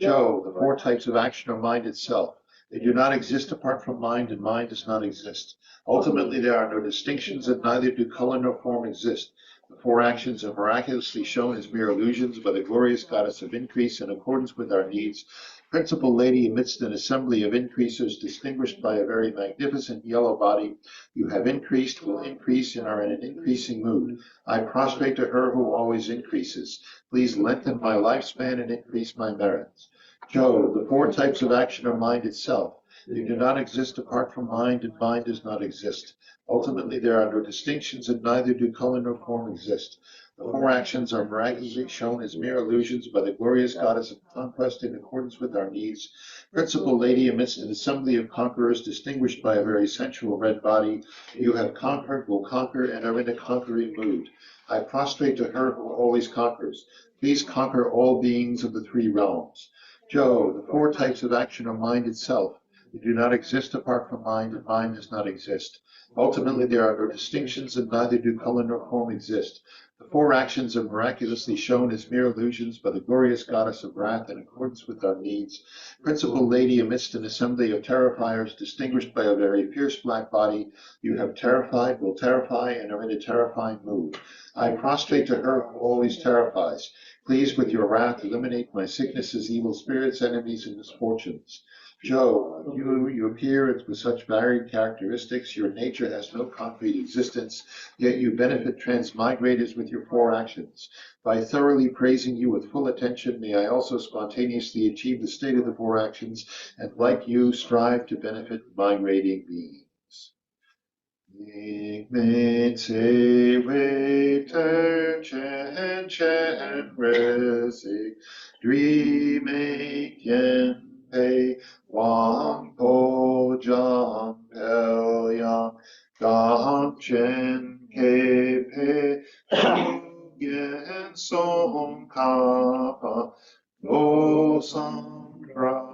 Joe, the four types of action are mind itself. They do not exist apart from mind, and mind does not exist. Ultimately, there are no distinctions, and neither do color nor form exist. The four actions are miraculously shown as mere illusions by the glorious goddess of increase in accordance with our needs. Principal Lady, amidst an assembly of increasers distinguished by a very magnificent yellow body, you have increased, will increase, and are in an increasing mood. I prostrate to her who always increases. Please lengthen my lifespan and increase my merits. Joe, the four types of action are mind itself. They do not exist apart from mind, and mind does not exist. Ultimately, there are no distinctions, and neither do color nor form exist. The four actions are miraculously shown as mere illusions by the glorious goddess of conquest in accordance with our needs. Principal Lady, amidst an assembly of conquerors distinguished by a very sensual red body, you have conquered, will conquer, and are in a conquering mood. I prostrate to her who always conquers. Please conquer all beings of the three realms. Joe, the four types of action are mind itself. They do not exist apart from mind, and mind does not exist. Ultimately, there are no distinctions, and neither do color nor form exist. The four actions are miraculously shown as mere illusions by the glorious goddess of wrath in accordance with our needs. Principal Lady, amidst an assembly of terrifiers distinguished by a very fierce black body, you have terrified, will terrify, and are in a terrifying mood. I prostrate to her who always terrifies. Please, with your wrath, eliminate my sicknesses, evil spirits, enemies, and misfortunes. Joe, you appear with such varied characteristics. Your nature has no concrete existence, yet you benefit transmigrators with your four actions. By thoroughly praising you with full attention, may I also spontaneously achieve the state of the four actions, and like you, strive to benefit migrating beings. Wang Po Jang Pel Yang Gong Chen Ke Pe Yen Song Ka Pa Lo Sang Ra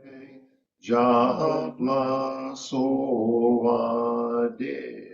Pe Ja La So Wa De.